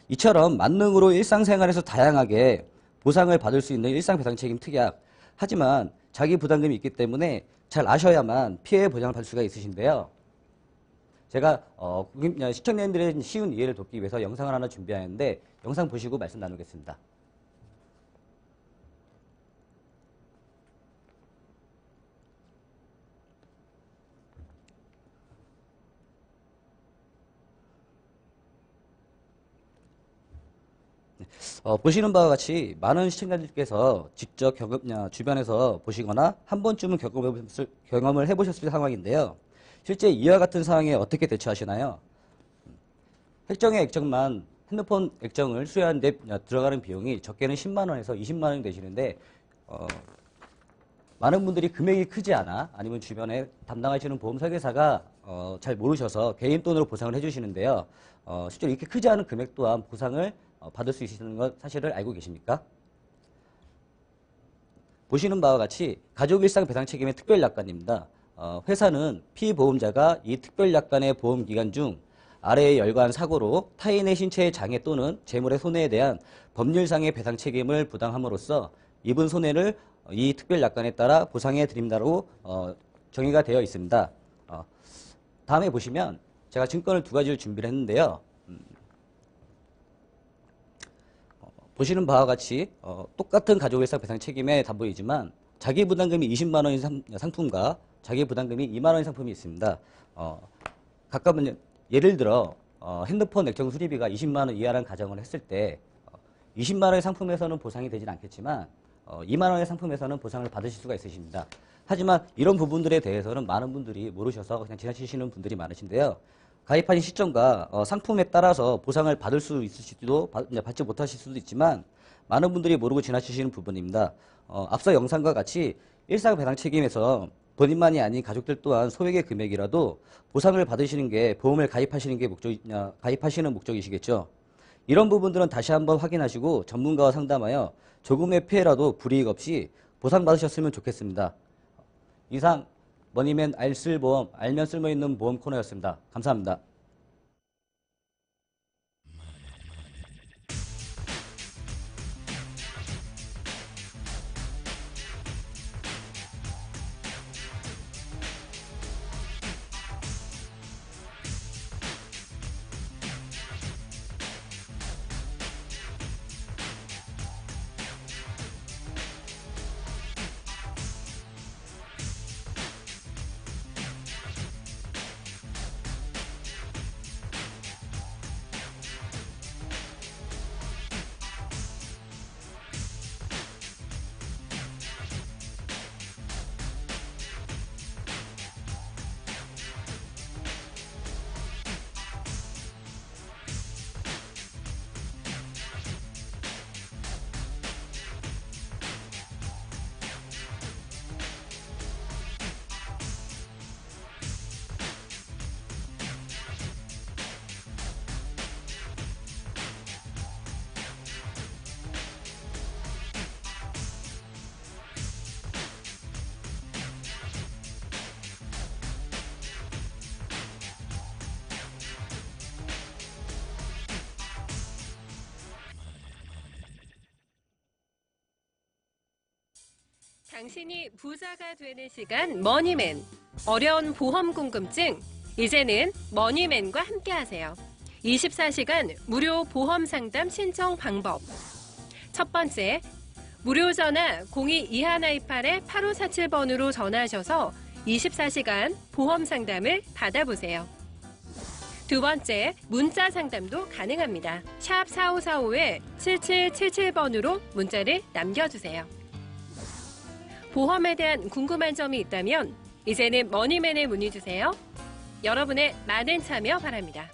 이처럼 만능으로 일상생활에서 다양하게 보상을 받을 수 있는 일상배상책임 특약, 하지만 자기 부담금이 있기 때문에 잘 아셔야만 피해 보장을 받을 수가 있으신데요. 제가 시청자님들의 쉬운 이해를 돕기 위해서 영상을 하나 준비하였는데 영상 보시고 말씀 나누겠습니다. 보시는 바와 같이 많은 시청자들께서 직접 주변에서 보시거나 한 번쯤은 경험을 해보셨을 상황인데요. 실제 이와 같은 상황에 어떻게 대처하시나요? 획정의 액정만 핸드폰 액정을 수리하는데 들어가는 비용이 적게는 10만 원에서 20만 원이 되시는데 많은 분들이 금액이 크지 않아 아니면 주변에 담당하시는 보험 설계사가 잘 모르셔서 개인 돈으로 보상을 해주시는데요. 실제로 이렇게 크지 않은 금액 또한 보상을 받을 수 있는 것 사실을 알고 계십니까? 보시는 바와 같이 가족 일상 배상 책임의 특별약관입니다. 회사는 피보험자가 이 특별약관의 보험기간 중 아래에 열거한 사고로 타인의 신체의 장애 또는 재물의 손해에 대한 법률상의 배상 책임을 부담함으로써 입은 손해를 이 특별약관에 따라 보상해 드린다고 정의가 되어 있습니다. 다음에 보시면 제가 증권을 두 가지를 준비를 했는데요. 보시는 바와 같이 똑같은 가족일상 배상 책임의 담보이지만 자기 부담금이 20만 원인 상품과 자기 부담금이 2만 원인 상품이 있습니다. 가까운 예를 들어 핸드폰 액정 수리비가 20만 원 이하라는 가정을 했을 때 20만 원의 상품에서는 보상이 되진 않겠지만 2만 원의 상품에서는 보상을 받으실 수가 있으십니다. 하지만 이런 부분들에 대해서는 많은 분들이 모르셔서 그냥 지나치시는 분들이 많으신데요. 가입하신 시점과 상품에 따라서 보상을 받을 수 있을지도 받지 못하실 수도 있지만 많은 분들이 모르고 지나치시는 부분입니다. 앞서 영상과 같이 일상배상 책임에서 본인만이 아닌 가족들 또한 소액의 금액이라도 보상을 받으시는 게 보험을 가입하시는 게 가입하시는 목적이시겠죠. 이런 부분들은 다시 한번 확인하시고 전문가와 상담하여 조금의 피해라도 불이익 없이 보상받으셨으면 좋겠습니다. 이상 머니맨 알쓸보험, 알면 쓸모있는 보험 코너였습니다. 감사합니다. 당신이 부자가 되는 시간 머니맨. 어려운 보험 궁금증 이제는 머니맨과 함께하세요. 24시간 무료 보험 상담 신청 방법. 첫 번째, 무료 전화 02-2128-8547번으로 전화하셔서 24시간 보험 상담을 받아보세요. 두 번째, 문자 상담도 가능합니다. 샵 4545-7777번으로 문자를 남겨주세요. 보험에 대한 궁금한 점이 있다면 이제는 머니맨에 문의 주세요. 여러분의 많은 참여 바랍니다.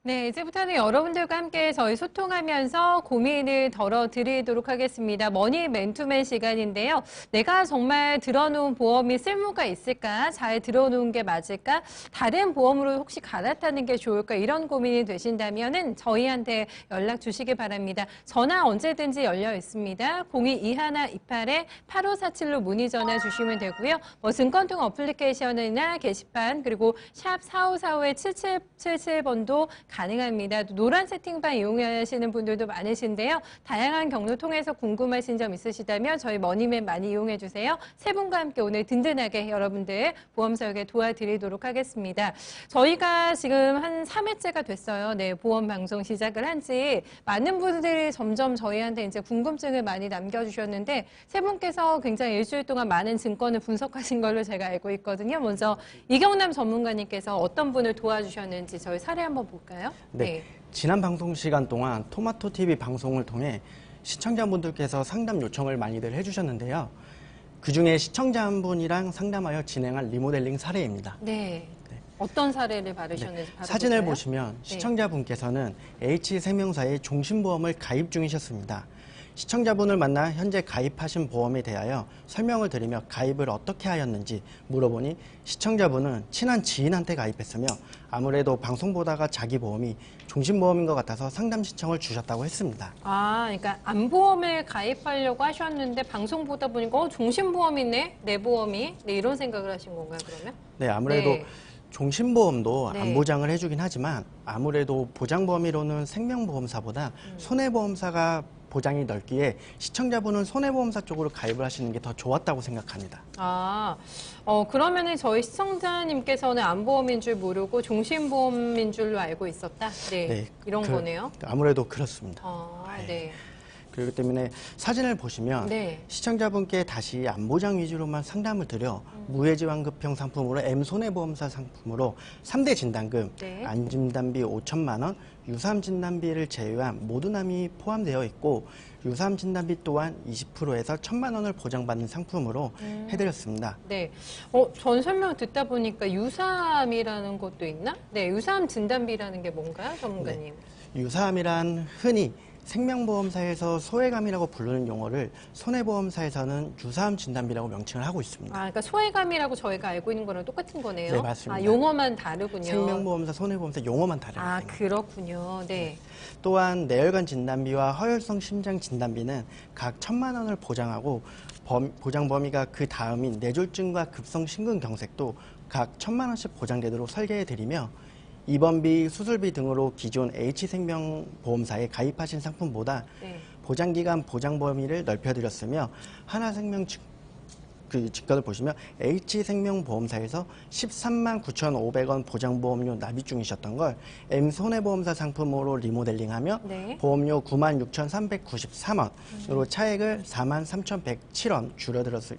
네, 이제부터는 여러분들과 함께 저희 소통하면서 고민을 덜어드리도록 하겠습니다. 머니 맨투맨 시간인데요. 내가 정말 들어놓은 보험이 쓸모가 있을까? 잘 들어놓은 게 맞을까? 다른 보험으로 혹시 갈아타는 게 좋을까? 이런 고민이 되신다면은 저희한테 연락 주시기 바랍니다. 전화 언제든지 열려 있습니다. 02-2128-8547로 문의 전화 주시면 되고요. 뭐 증권통 어플리케이션이나 게시판 그리고 샵 4545-7777번도 가능합니다. 노란 채팅방 이용하시는 분들도 많으신데요. 다양한 경로 통해서 궁금하신 점 있으시다면 저희 머니맨 많이 이용해 주세요. 세 분과 함께 오늘 든든하게 여러분들 보험 설계 도와드리도록 하겠습니다. 저희가 지금 한 3회째가 됐어요. 네, 보험 방송 시작을 한 지 많은 분들이 점점 저희한테 이제 궁금증을 많이 남겨주셨는데 세 분께서 굉장히 일주일 동안 많은 증권을 분석하신 걸로 제가 알고 있거든요. 먼저 이경남 전문가님께서 어떤 분을 도와주셨는지 저희 사례 한번 볼까요? 네. 지난 방송 시간 동안 토마토 TV 방송을 통해 시청자분들께서 상담 요청을 많이들 해주셨는데요. 그중에 시청자 한 분이랑 상담하여 진행한 리모델링 사례입니다. 네. 어떤 사례를 받으셨는지 바로 사진을 볼까요? 보시면 네. 시청자분께서는 H생명사의 종신보험을 가입 중이셨습니다. 시청자분을 만나 현재 가입하신 보험에 대하여 설명을 드리며 가입을 어떻게 하였는지 물어보니 시청자분은 친한 지인한테 가입했으며 아무래도 방송 보다가 자기 보험이 종신보험인 것 같아서 상담 신청을 주셨다고 했습니다. 아, 그러니까 암보험을 가입하려고 하셨는데 방송 보다 보니까 종신보험이네, 내 보험이. 네, 이런 생각을 하신 건가요, 그러면? 네, 아무래도 네. 종신보험도 네. 암보장을 해주긴 하지만 아무래도 보장범위로는 생명보험사보다 손해보험사가 보장이 넓기에 시청자분은 손해보험사 쪽으로 가입을 하시는 게 더 좋았다고 생각합니다. 아, 그러면은 저희 시청자님께서는 암보험인 줄 모르고 종신보험인 줄로 알고 있었다? 네. 네, 이런 거네요. 아무래도 그렇습니다. 네. 그렇기 때문에 사진을 보시면 네. 시청자분께 다시 암보장 위주로만 상담을 드려 무해지환급형 상품으로 M손해보험사 상품으로 3대 진단금, 네. 안진단비 5천만 원, 유사암 진단비를 제외한 모든 암이 포함되어 있고 유사암 진단비 또한 20%에서 1,000만 원을 보장받는 상품으로 해드렸습니다. 네. 전 설명 듣다 보니까 유사암이라는 것도 있나? 네, 유사암 진단비라는 게 뭔가요, 전문가님? 유사암이란 흔히 생명보험사에서 소외감이라고 부르는 용어를 손해보험사에서는 유사암 진단비라고 명칭을 하고 있습니다. 아, 그러니까 소외감이라고 저희가 알고 있는 거랑 똑같은 거네요. 네, 맞습니다. 아, 용어만 다르군요. 생명보험사, 손해보험사 용어만 다릅니다. 아, 그렇군요. 네. 또한 내혈관 진단비와 허혈성 심장 진단비는 각 1,000만 원을 보장하고 보장 범위가 그 다음인 뇌졸중과 급성 심근경색도 각 1,000만 원씩 보장되도록 설계해드리며 입원비, 수술비 등으로 기존 H생명보험사에 가입하신 상품보다 네. 보장기간, 보장 범위를 넓혀드렸으며 하나생명 직권을 보시면 H생명보험사에서 133만 9,500원 보장보험료 납입 중이셨던 걸 M손해보험사 상품으로 리모델링하며 네. 보험료 96,393원으로 차액을 43,107원 줄여들었으며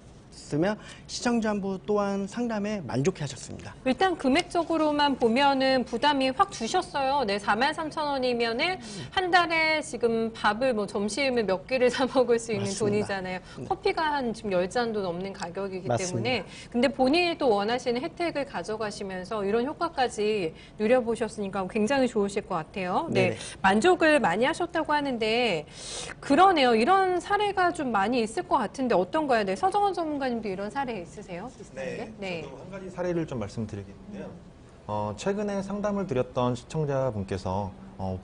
시청자부 또한 상담에 만족해하셨습니다. 일단 금액적으로만 보면은 부담이 확 주셨어요. 네, 43,000원이면은 한 달에 지금 밥을 뭐 점심을 몇 끼를 사 먹을 수 있는 맞습니다. 돈이잖아요. 커피가 한 지금 10잔도 넘는 가격이기 맞습니다. 때문에 근데 본인이 또 원하시는 혜택을 가져가시면서 이런 효과까지 누려보셨으니까 굉장히 좋으실 것 같아요. 네. 네네. 만족을 많이 하셨다고 하는데 그러네요. 이런 사례가 좀 많이 있을 것 같은데 어떤가요? 네, 서정원 전문가님도 이런 사례 있으세요? 비슷한 게? 네. 저도 한 가지 사례를 좀 말씀드리겠는데요. 최근에 상담을 드렸던 시청자분께서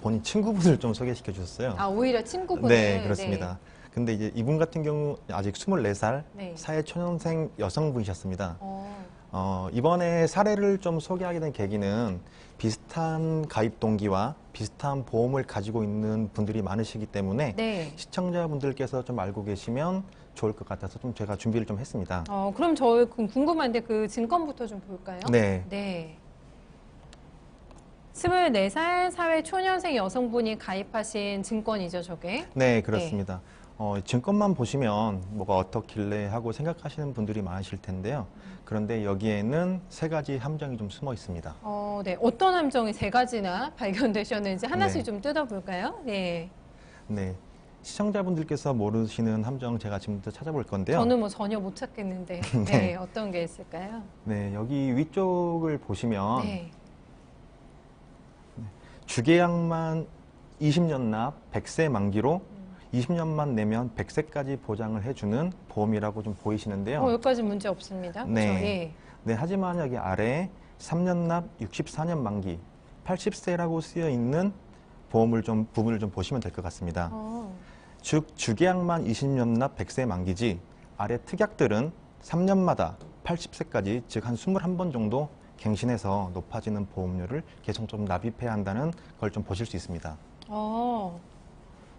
본인 친구분을 좀 소개시켜 주셨어요. 아, 오히려 친구분을. 네, 그렇습니다. 근데 이제 이분 같은 경우 아직 24살 네. 사회초년생 여성분이셨습니다. 이번에 사례를 좀 소개하게 된 계기는 비슷한 가입 동기와 비슷한 보험을 가지고 있는 분들이 많으시기 때문에 네. 시청자분들께서 좀 알고 계시면 좋을 것 같아서 좀 제가 준비를 좀 했습니다. 그럼 저 궁금한데 그 증권부터 좀 볼까요? 네. 네. 24살 사회 초년생 여성분이 가입하신 증권이죠, 저게? 네, 그렇습니다. 증권만 보시면 뭐가 어떻길래 하고 생각하시는 분들이 많으실 텐데요. 그런데 여기에는 3가지 함정이 좀 숨어 있습니다. 네. 어떤 함정이 3가지나 발견되셨는지 하나씩 네. 좀 뜯어볼까요? 네. 네. 시청자분들께서 모르시는 함정 제가 지금부터 찾아볼 건데요. 저는 뭐 전혀 못 찾겠는데. 네. 네. 어떤 게 있을까요? 네, 여기 위쪽을 보시면 네. 주계약만 20년 납 100세 만기로 20년만 내면 100세까지 보장을 해주는 보험이라고 좀 보이시는데요. 여기까지 문제 없습니다. 네. 그렇죠? 예. 네, 하지만 여기 아래 3년 납 64년 만기 80세라고 쓰여 있는 보험을 좀 부분을 좀 보시면 될 것 같습니다. 즉 주계약만 20년 납 100세 만기지 아래 특약들은 3년마다 80세까지 즉 한 21번 정도 갱신해서 높아지는 보험료를 계속 좀 납입해야 한다는 걸 좀 보실 수 있습니다.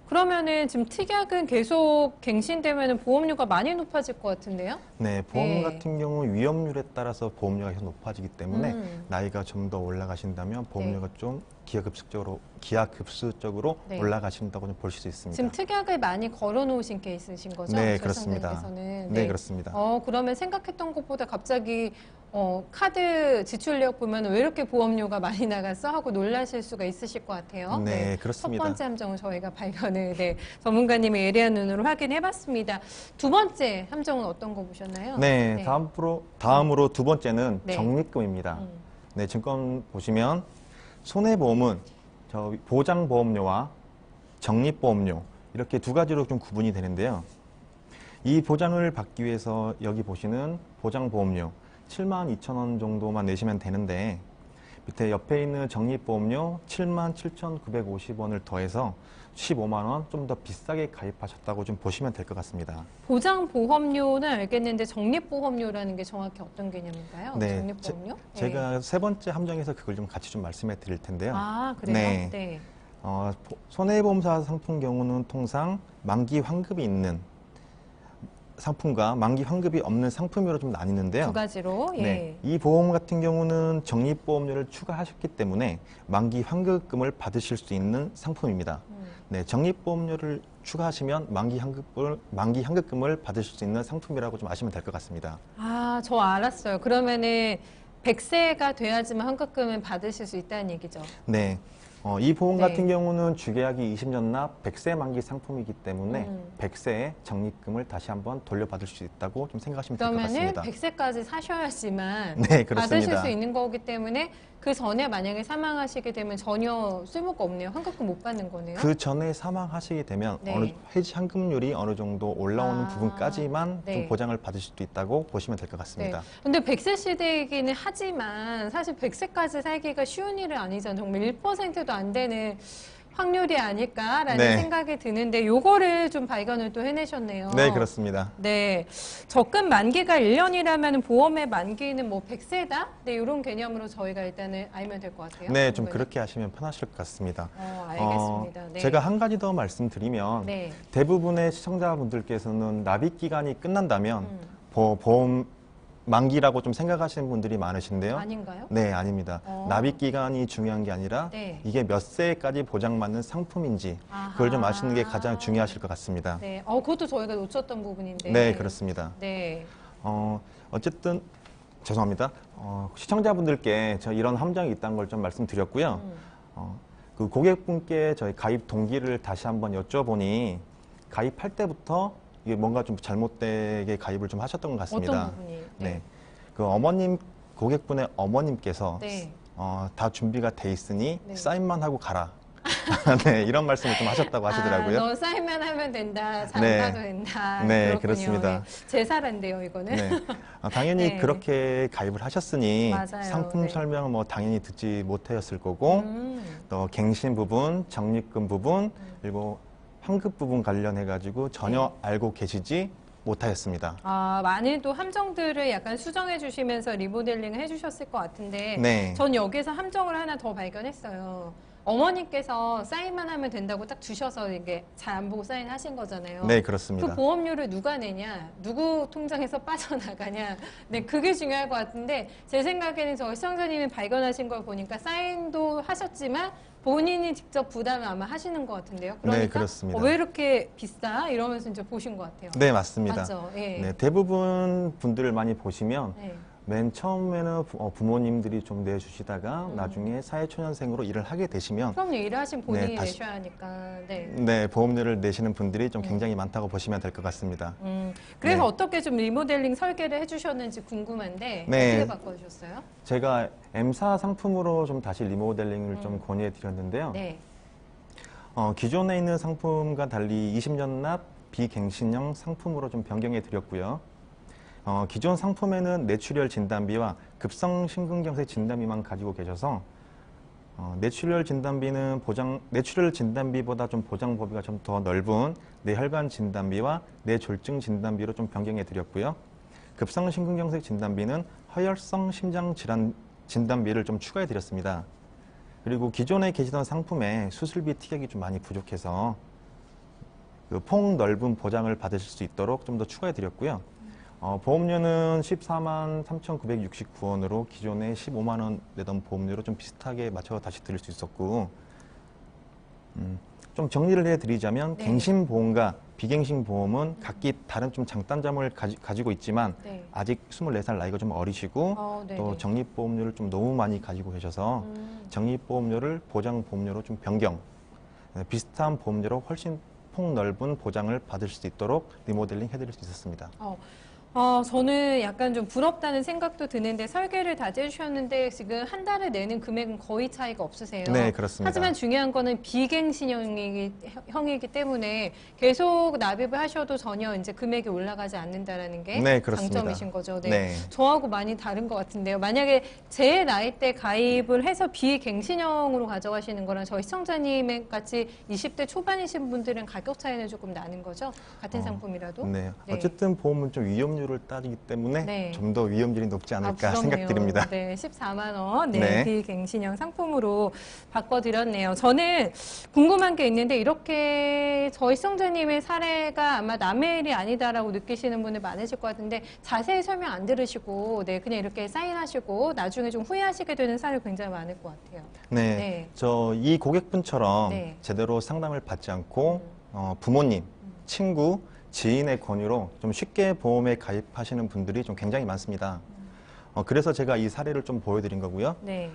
그러면은 지금 특약은 계속 갱신되면은 보험료가 많이 높아질 것 같은데요? 네, 보험 네. 같은 경우 위험률에 따라서 보험료가 계속 높아지기 때문에 나이가 좀 더 올라가신다면 보험료가 좀 기하급수적으로 네. 올라가신다고 볼 수 있습니다. 지금 특약을 많이 걸어놓으신 케이스신 거죠? 네, 저희 그렇습니다. 상담에서는. 네, 그렇습니다. 그러면 생각했던 것보다 갑자기 카드 지출력 보면 왜 이렇게 보험료가 많이 나갔어? 하고 놀라실 수가 있으실 것 같아요. 네, 그렇습니다. 첫 번째 함정은 저희가 발견을 전문가님의 예리한 눈으로 확인해봤습니다. 두 번째 함정은 어떤 거 보셨나요? 네, 다음으로 두 번째는 네. 적립금입니다. 네, 증권 보시면 손해보험은 보장보험료와 적립보험료 이렇게 2가지로 좀 구분이 되는데요. 이 보장을 받기 위해서 여기 보시는 보장보험료 72,000원 정도만 내시면 되는데 밑에 옆에 있는 적립보험료 77,950원을 더해서 15만 원 좀 더 비싸게 가입하셨다고 좀 보시면 될 것 같습니다. 보장보험료는 알겠는데 적립보험료라는 게 정확히 어떤 개념인가요? 네, 적립보험료? 제가 3번째 함정에서 그걸 좀 같이 좀 말씀해 드릴 텐데요. 그래요? 네. 네. 손해보험사 상품 경우는 통상 만기 환급이 있는 상품과 만기 환급이 없는 상품으로 좀 나뉘는데요. 2가지로. 예. 네, 이 보험 같은 경우는 적립보험료를 추가하셨기 때문에 만기 환급금을 받으실 수 있는 상품입니다. 네, 적립보험료를 추가하시면 만기 환급금을 받으실 수 있는 상품이라고 좀 아시면 될 것 같습니다. 저 알았어요. 그러면은 100세가 돼야지만 환급금을 받으실 수 있다는 얘기죠. 네. 이 보험 네. 같은 경우는 주계약이 20년 납 100세 만기 상품이기 때문에 100세의 적립금을 다시 한번 돌려받을 수 있다고 좀 생각하시면 될 것 그러면은 같습니다. 100세까지 사셔야지만 네, 받으실 그렇습니다. 수 있는 거기 때문에 그 전에 만약에 사망하시게 되면 전혀 쓸모가 없네요. 환급금 못 받는 거네요. 그 전에 사망하시게 되면 네. 해지 환급률이 어느 정도 올라오는 아, 부분까지만 네. 좀 보장을 받으실 수도 있다고 보시면 될 것 같습니다. 근데 100세 시대이기는 하지만 사실 100세까지 살기가 쉬운 일은 아니잖아요. 정말 1%도 안 되는 확률이 아닐까라는 네. 생각이 드는데 요거를 좀 발견을 또 해내셨네요. 네, 그렇습니다. 네. 적금 만기가 1년이라면 보험의 만기는 뭐 100세다? 네, 이런 개념으로 저희가 일단은 알면 될 것 같아요. 네, 좀 이거는. 그렇게 하시면 편하실 것 같습니다. 알겠습니다. 네. 제가 한 가지 더 말씀드리면 네. 대부분의 시청자분들께서는 납입 기간이 끝난다면 음. 보험 만기라고 좀 생각하시는 분들이 많으신데요. 아닌가요? 네, 아닙니다. 납입 기간이 중요한 게 아니라 네. 이게 몇 세까지 보장받는 상품인지 그걸 좀 아시는 게 가장 중요하실 것 같습니다. 네. 그것도 저희가 놓쳤던 부분인데. 네, 그렇습니다. 네. 어쨌든 죄송합니다. 시청자분들께 저 이런 함정이 있다는 걸 좀 말씀드렸고요. 그 고객분께 저희 가입 동기를 다시 한번 여쭤보니 가입할 때부터 이게 뭔가 좀 잘못되게 가입을 좀 하셨던 것 같습니다. 어떤 부분이? 네. 그 고객분의 어머님께서 네. 다 준비가 돼 있으니 네. 사인만 하고 가라. 네, 이런 말씀을 좀 하셨다고 하시더라고요. 너 사인만 하면 된다. 장 네. 봐도 된다. 네, 그렇군요. 그렇습니다. 네. 제 사례인데요, 이거는. 네. 당연히 네. 그렇게 가입을 하셨으니 맞아요. 상품 네. 설명은 뭐 당연히 듣지 못하였을 거고 또 갱신 부분, 적립금 부분 그리고 환급 부분 관련해 가지고 전혀 알고 계시지 못하였습니다. 아, 많은 또 함정들을 약간 수정해 주시면서 리모델링을 해주셨을 것 같은데 네. 전 여기서 함정을 하나 더 발견했어요. 어머니께서 사인만 하면 된다고 딱 주셔서 이게 잘 안 보고 사인하신 거잖아요. 네, 그렇습니다. 그 보험료를 누가 내냐, 누구 통장에서 빠져나가냐, 네, 그게 중요할 것 같은데 제 생각에는 저 시청자님이 발견하신 걸 보니까 사인도 하셨지만 본인이 직접 부담을 아마 하시는 것 같은데요. 그러니까 네, 그렇습니다. 왜 이렇게 비싸? 이러면서 이제 보신 것 같아요. 네, 맞습니다. 맞죠? 예. 네, 대부분 분들을 많이 보시면 네. 맨 처음에는 부모님들이 좀 내주시다가 나중에 사회초년생으로 일을 하게 되시면 그럼요. 일하신 본인이 네, 다시- 내셔야 하니까. 네. 네, 보험료를 내시는 분들이 좀 굉장히 많다고 보시면 될 것 같습니다. 그래서 네. 어떻게 좀 리모델링 설계를 해주셨는지 궁금한데 네. 어떻게 바꿔주셨어요? 제가 M사 상품으로 좀 다시 리모델링을 좀 권유해 드렸는데요. 네. 기존에 있는 상품과 달리 20년 납 비갱신형 상품으로 좀 변경해 드렸고요. 기존 상품에는 뇌출혈 진단비와 급성 심근경색 진단비만 가지고 계셔서 뇌출혈 진단비보다 좀 보장 범위가 좀 더 넓은 뇌혈관 진단비와 뇌졸중 진단비로 좀 변경해 드렸고요. 급성 심근경색 진단비는 허혈성 심장 질환 진단비를 좀 추가해 드렸습니다. 그리고 기존에 계시던 상품에 수술비 티격이 좀 많이 부족해서 그 폭넓은 보장을 받으실 수 있도록 좀 더 추가해 드렸고요. 보험료는 14만 3,969원으로 기존에 15만 원 내던 보험료로 좀 비슷하게 맞춰 다시 드릴 수 있었고, 좀 정리를 해드리자면 네. 갱신 보험과 비갱신 보험은 각기 다른 좀 장단점을 가지고 있지만 네. 아직 24살 나이가 좀 어리시고 네네. 또 적립보험료를 좀 너무 많이 가지고 계셔서 적립보험료를 보장보험료로 좀 변경, 비슷한 보험료로 훨씬 폭넓은 보장을 받을 수 있도록 리모델링 해드릴 수 있었습니다. 저는 약간 좀 부럽다는 생각도 드는데 설계를 다 해주셨는데 지금 한 달에 내는 금액은 거의 차이가 없으세요. 네, 그렇습니다. 하지만 중요한 거는 비갱신형이기 때문에 계속 납입을 하셔도 전혀 이제 금액이 올라가지 않는다라는 게 네, 그렇습니다. 장점이신 거죠. 네. 네. 저하고 많이 다른 것 같은데요. 만약에 제 나이 때 가입을 해서 비갱신형으로 가져가시는 거랑 저희 시청자님 같이 20대 초반이신 분들은 가격 차이는 조금 나는 거죠? 같은 상품이라도? 네. 네. 어쨌든 보험은 좀 위험률을 따지기 때문에 네. 좀 더 위험률이 높지 않을까 부럽네요. 생각드립니다. 네, 14만 원. 네, 네. 비갱신형 상품으로 바꿔드렸네요. 저는 궁금한 게 있는데 이렇게 저희 시청자님의 사례가 아마 남의 일이 아니다라고 느끼시는 분들 많으실 것 같은데 자세히 설명 안 들으시고 네, 그냥 이렇게 사인하시고 나중에 좀 후회하시게 되는 사례 굉장히 많을 것 같아요. 네. 네. 저 이 고객분처럼 네. 제대로 상담을 받지 않고 부모님, 친구, 지인의 권유로 좀 쉽게 보험에 가입하시는 분들이 좀 굉장히 많습니다. 그래서 제가 이 사례를 좀 보여드린 거고요. 네.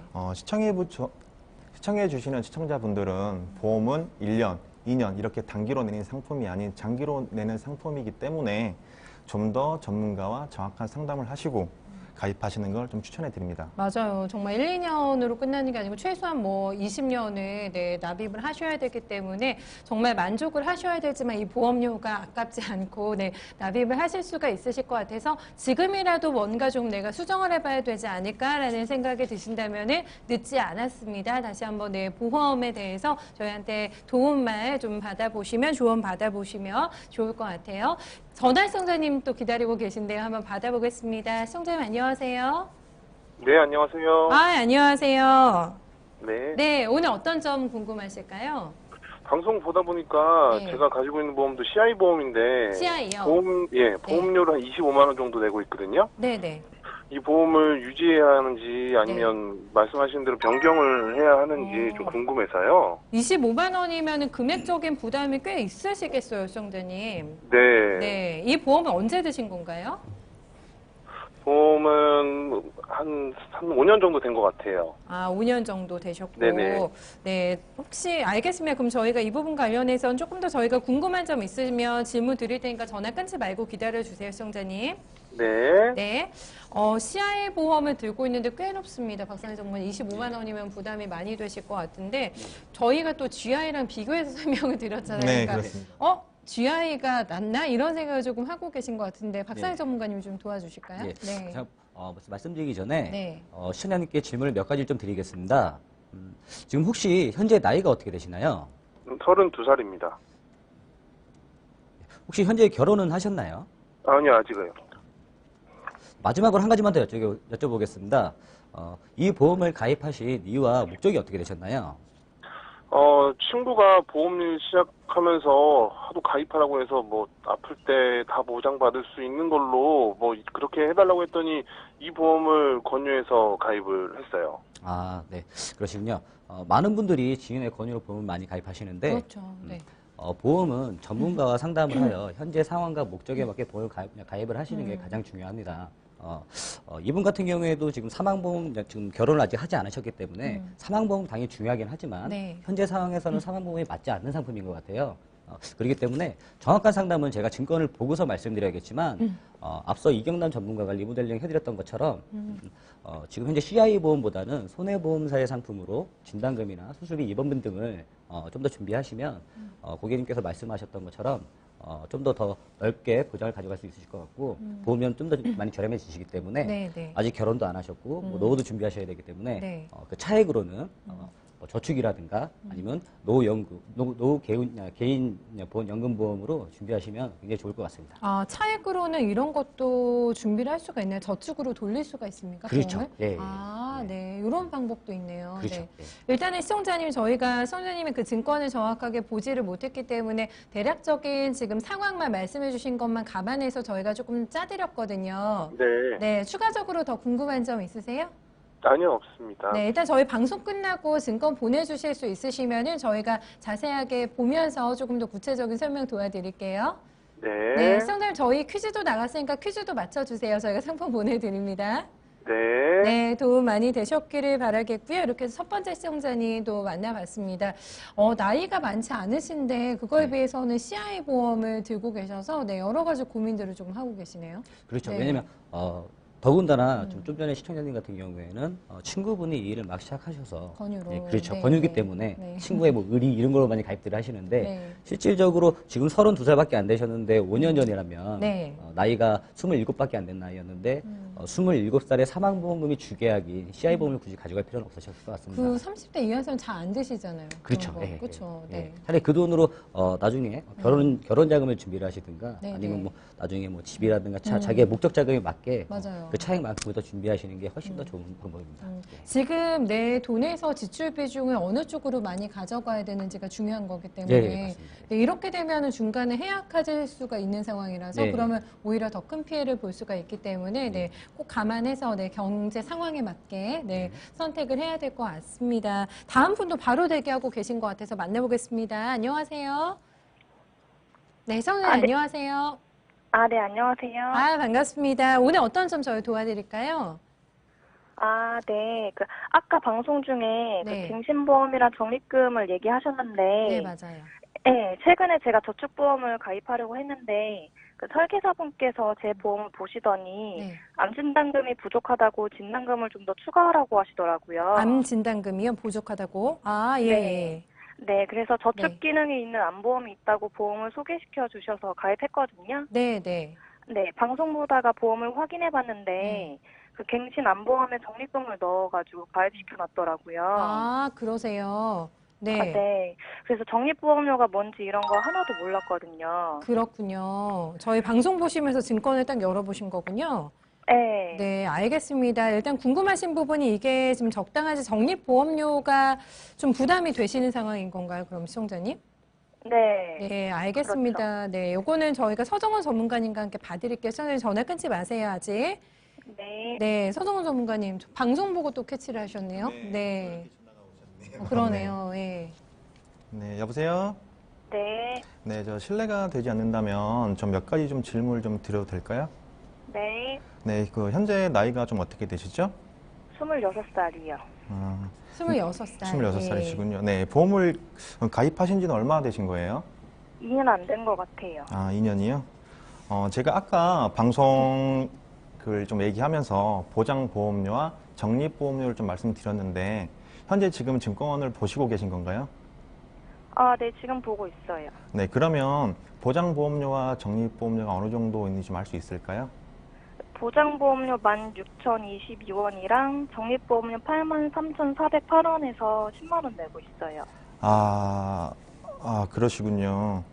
시청해 주시는 시청자분들은 보험은 1년, 2년 이렇게 단기로 내는 상품이 아닌 장기로 내는 상품이기 때문에 좀 더 전문가와 정확한 상담을 하시고 가입하시는 걸 좀 추천해 드립니다. 맞아요. 정말 1, 2년으로 끝나는 게 아니고 최소한 뭐 20년을 네, 납입을 하셔야 되기 때문에 정말 만족을 하셔야 되지만 이 보험료가 아깝지 않고 네, 납입을 하실 수가 있으실 것 같아서 지금이라도 뭔가 좀 내가 수정을 해봐야 되지 않을까라는 생각이 드신다면은 늦지 않았습니다. 다시 한번 네, 보험에 대해서 저희한테 도움말 좀 받아보시면 조언 받아보시면 좋을 것 같아요. 전화 시청자님 또 기다리고 계신데요. 한번 받아보겠습니다. 시청자님 안녕하세요. 네, 안녕하세요. 안녕하세요. 네. 네, 오늘 어떤 점 궁금하실까요? 방송 보다 보니까 네. 제가 가지고 있는 보험도 CI 보험인데 CI요? 보험료를 한 25만 원 정도 내고 있거든요. 네네. 이 보험을 유지해야 하는지 아니면 말씀하신 대로 변경을 해야 하는지 좀 궁금해서요. 25만 원이면 금액적인 부담이 꽤 있으시겠어요, 시청자님. 네. 네. 이 보험은 언제 드신 건가요? 보험은 한 5년 정도 된 것 같아요. 5년 정도 되셨고. 네네. 네. 혹시 알겠습니다. 그럼 저희가 이 부분 관련해서는 조금 더 저희가 궁금한 점 있으면 질문 드릴 테니까 전화 끊지 말고 기다려 주세요, 시청자님. 네. 네. CI 보험을 들고 있는데 꽤 높습니다. 박사님 정말 25만 원이면 부담이 많이 되실 것 같은데 저희가 또 GI랑 비교해서 설명을 드렸잖아요. 네, 그러니까 그렇습니다. GI가 낫나? 이런 생각을 조금 하고 계신 것 같은데 박사님 네. 전문가님이 좀 도와주실까요? 예. 네. 제가 말씀드리기 전에 네. 시청자님께 질문을 몇 가지 좀 드리겠습니다. 지금 혹시 현재 나이가 어떻게 되시나요? 32살입니다. 혹시 현재 결혼은 하셨나요? 아니요, 아직은요. 마지막으로 한 가지만 더 여쭤보겠습니다. 이 보험을 가입하신 이유와 목적이 어떻게 되셨나요? 친구가 보험일 시작하면서 하도 가입하라고 해서 뭐 아플 때 다 보장받을 수 있는 걸로 뭐 그렇게 해달라고 했더니 이 보험을 권유해서 가입을 했어요. 아, 네. 그러시군요. 많은 분들이 지인의 권유로 보험을 많이 가입하시는데, 그렇죠. 네. 보험은 전문가와 상담을 하여 현재 상황과 목적에 맞게 보험을 가입을 하시는 게 가장 중요합니다. 이분 같은 경우에도 지금 사망보험, 지금 결혼을 아직 하지 않으셨기 때문에 사망보험 당연히 중요하긴 하지만 네. 현재 상황에서는 사망보험이 맞지 않는 상품인 것 같아요. 그렇기 때문에 정확한 상담은 제가 증권을 보고서 말씀드려야겠지만 앞서 이경남 전문가가 리모델링 해드렸던 것처럼 지금 현재 CI 보험보다는 손해보험사의 상품으로 진단금이나 수술비 입원금 등을 좀 더 준비하시면 고객님께서 말씀하셨던 것처럼 좀 더 넓게 보장을 가져갈 수 있으실 것 같고 보험료는 좀 더 많이 저렴해지시기 때문에 네, 네. 아직 결혼도 안 하셨고 뭐 노후도 준비하셔야 되기 때문에 네. 그 차액으로는 뭐 저축이라든가 아니면 노후 개인 연금 보험으로 준비하시면 굉장히 좋을 것 같습니다. 아, 차액으로는 이런 것도 준비를 할 수가 있나요? 저축으로 돌릴 수가 있습니까? 그렇죠. 보험을? 예, 예. 아, 네. 이런 방법도 있네요. 그렇죠. 네. 예. 일단은 시청자님, 저희가 시청자님의 그 증권을 정확하게 보지를 못했기 때문에 대략적인 지금 상황만 말씀해 주신 것만 감안해서 저희가 조금 짜드렸거든요. 네. 네. 추가적으로 더 궁금한 점 있으세요? 아니요, 없습니다. 네, 일단 저희 방송 끝나고 증권 보내주실 수 있으시면은 저희가 자세하게 보면서 조금 더 구체적인 설명 도와드릴게요. 네. 네, 시청자님 저희 퀴즈도 나갔으니까 퀴즈도 맞춰주세요. 저희가 상품 보내드립니다. 네. 네, 도움 많이 되셨기를 바라겠고요. 이렇게 해서 첫 번째 시청자님도 만나봤습니다. 나이가 많지 않으신데 그거에 비해서는 CI 보험을 들고 계셔서 네, 여러 가지 고민들을 좀 하고 계시네요. 그렇죠. 네. 왜냐면 더군다나 좀 전에 시청자님 같은 경우에는 친구분이 이 일을 막 시작하셔서 권유로. 네, 그렇죠. 네, 권유기 네. 때문에 네. 친구의 뭐 의리 이런 걸로 많이 가입들을 하시는데 네. 실질적으로 지금 32살밖에 안 되셨는데 5년 전이라면 네. 나이가 27밖에 안 된 나이였는데 27살에 사망보험금이 주계약인 CI보험을 굳이 가져갈 필요는 없으셨을 것 같습니다. 그 30대 이하에서는 잘 안 드시잖아요. 그렇죠. 그런 거. 예, 그렇죠. 예, 네. 예. 차라리 그 돈으로 나중에 결혼 자금을 준비를 하시든가 네, 아니면 네. 뭐 나중에 뭐 집이라든가 자기의 목적 자금에 맞게 맞아요. 그 차액만큼을 더 준비하시는 게 훨씬 더 좋은 방법입니다. 예. 지금 내 돈에서 지출 비중을 어느 쪽으로 많이 가져가야 되는지가 중요한 거기 때문에 예, 맞습니다. 네, 이렇게 되면 중간에 해약해질 수가 있는 상황이라서 네. 그러면 오히려 더 큰 피해를 볼 수가 있기 때문에 네, 꼭 감안해서 네, 경제 상황에 맞게 네, 선택을 해야 될 것 같습니다. 다음 분도 바로 대기하고 계신 것 같아서 만나보겠습니다. 안녕하세요. 네, 성은 네. 안녕하세요. 네, 안녕하세요. 반갑습니다. 오늘 어떤 점 저희 도와드릴까요? 네. 아까 방송 중에 네. 갱신보험이랑 적립금을 얘기하셨는데, 네, 맞아요. 네, 최근에 제가 저축보험을 가입하려고 했는데, 설계사분께서 제 보험을 보시더니, 네. 암 진단금이 부족하다고 진단금을 좀 더 추가하라고 하시더라고요. 암 진단금이요? 부족하다고? 예. 네. 네, 그래서 저축 네. 기능이 있는 암보험이 있다고 보험을 소개시켜 주셔서 가입했거든요. 네, 네. 네, 방송 보다가 보험을 확인해 봤는데, 네. 그 갱신 암보험에 적립금을 넣어가지고 가입시켜 놨더라고요. 그러세요. 네. 네. 그래서 적립보험료가 뭔지 이런 거 하나도 몰랐거든요. 그렇군요. 저희 방송 보시면서 증권을 딱 열어보신 거군요. 네. 네, 알겠습니다. 일단 궁금하신 부분이 이게 지금 적당하지 적립보험료가 좀 부담이 되시는 상황인 건가요? 그럼 시청자님? 네. 네, 알겠습니다. 네, 요거는 저희가 서정원 전문가님과 함께 봐드릴게요. 시청자님 전화 끊지 마세요, 아직. 네. 네, 서정원 전문가님 방송 보고 또 캐치를 하셨네요. 네. 그러네요. 예. 네, 여보세요? 네. 네, 실례가 되지 않는다면 좀 몇 가지 좀 질문을 좀 드려도 될까요? 네. 네, 현재 나이가 좀 어떻게 되시죠? 26살이요. 26살. 26살이시군요. 네, 보험을 가입하신 지는 얼마나 되신 거예요? 2년 안 된 것 같아요. 2년이요? 제가 아까 방송 좀 얘기하면서 보장보험료와 적립보험료를 좀 말씀드렸는데 현재 지금 증권을 보시고 계신 건가요? 네, 지금 보고 있어요. 네, 그러면 보장보험료와 적립보험료가 어느 정도 있는지 좀 알 수 있을까요? 보장보험료 16,022원이랑 적립보험료 83,408원에서 10만 원 내고 있어요. 그러시군요.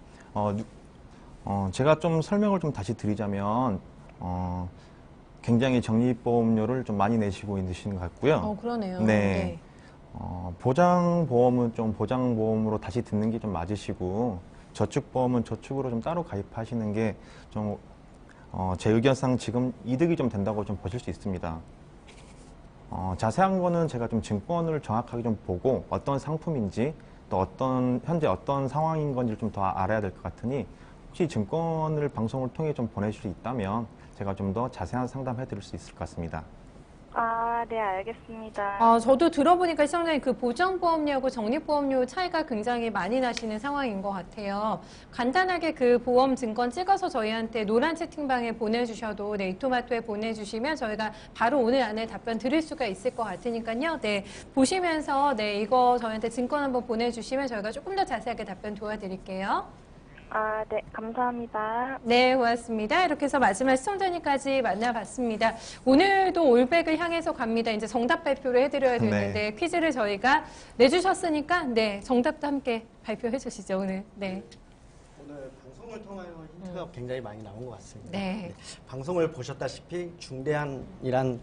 제가 좀 설명을 좀 다시 드리자면, 굉장히 적립보험료를 좀 많이 내시고 있으신 것 같고요. 그러네요. 네. 보장보험은 좀 보장보험으로 다시 듣는 게 좀 맞으시고, 저축보험은 저축으로 좀 따로 가입하시는 게 좀, 제 의견상 지금 이득이 좀 된다고 좀 보실 수 있습니다. 자세한 거는 제가 좀 증권을 정확하게 좀 보고 어떤 상품인지 또 현재 어떤 상황인 건지를 좀 더 알아야 될 것 같으니 혹시 증권을 방송을 통해 좀 보내줄 수 있다면 제가 좀 더 자세한 상담해 드릴 수 있을 것 같습니다. 아, 네, 알겠습니다. 저도 들어보니까 시청자님 그 보장보험료하고 적립보험료 차이가 굉장히 많이 나시는 상황인 것 같아요. 간단하게 그 보험 증권 찍어서 저희한테 노란 채팅방에 보내주셔도 네, 이토마토에 보내주시면 저희가 바로 오늘 안에 답변 드릴 수가 있을 것 같으니까요. 네, 보시면서 네, 이거 저희한테 증권 한번 보내주시면 저희가 조금 더 자세하게 답변 도와드릴게요. 아, 네, 감사합니다. 네, 고맙습니다. 이렇게 해서 마지막 시청자님까지 만나봤습니다. 오늘도 올백을 향해서 갑니다. 이제 정답 발표를 해드려야 되는데 퀴즈를 저희가 내주셨으니까 네, 정답도 함께 발표해 주시죠, 오늘. 네. 오늘 방송을 통하여 힌트가 굉장히 많이 나온 것 같습니다. 네. 방송을 보셨다시피 중대한이란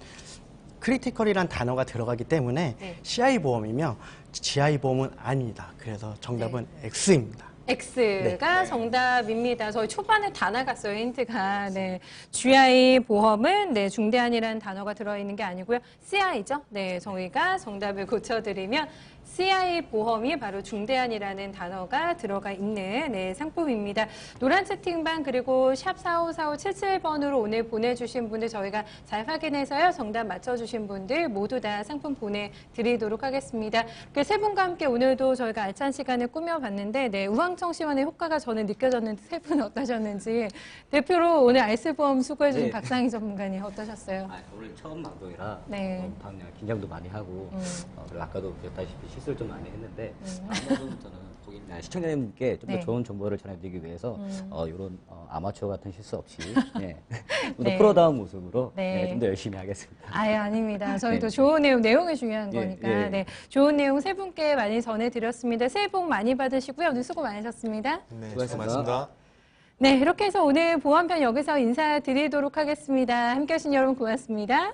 크리티컬이란 단어가 들어가기 때문에 네. CI 보험이며 GI 보험은 아닙니다. 그래서 정답은 X입니다. X가 정답입니다. 저희 초반에 다 나갔어요, 힌트가. 네. GI 보험은 네, 중대한이라는 단어가 들어있는 게 아니고요. CI죠. 네, 저희가 정답을 고쳐드리면 CI 보험이 바로 중대한이라는 단어가 들어가 있는 네, 상품입니다. 노란 채팅방 그리고 샵 454577번으로 오늘 보내주신 분들 저희가 잘 확인해서요. 정답 맞춰주신 분들 모두 다 상품 보내드리도록 하겠습니다. 이렇게 세 분과 함께 오늘도 저희가 알찬 시간을 꾸며봤는데 네, 우황청심환의 효과가 저는 느껴졌는데 세 분은 어떠셨는지 대표로 오늘 알스보험 수고해주신 네. 박상희 전문가님 어떠셨어요? 오늘 처음 방송이라 네. 긴장도 많이 하고 그리고 아까도 보셨다시피 실수를 좀 많이 했는데 다음부터는 시청자님께 좀 더 네. 좋은 정보를 전해드리기 위해서 이런 아마추어 같은 실수 없이 네. 네. 프로다운 모습으로 네. 좀 더 열심히 하겠습니다. 아예 아닙니다. 저희도 네. 좋은 내용이 중요한 예, 거니까 예. 네, 좋은 내용 세 분께 많이 전해드렸습니다. 새해 복 많이 받으시고요. 오늘 수고 많으셨습니다. 네, 수고하셨습니다. 네, 이렇게 해서 오늘 보안편 여기서 인사드리도록 하겠습니다. 함께 하신 여러분 고맙습니다.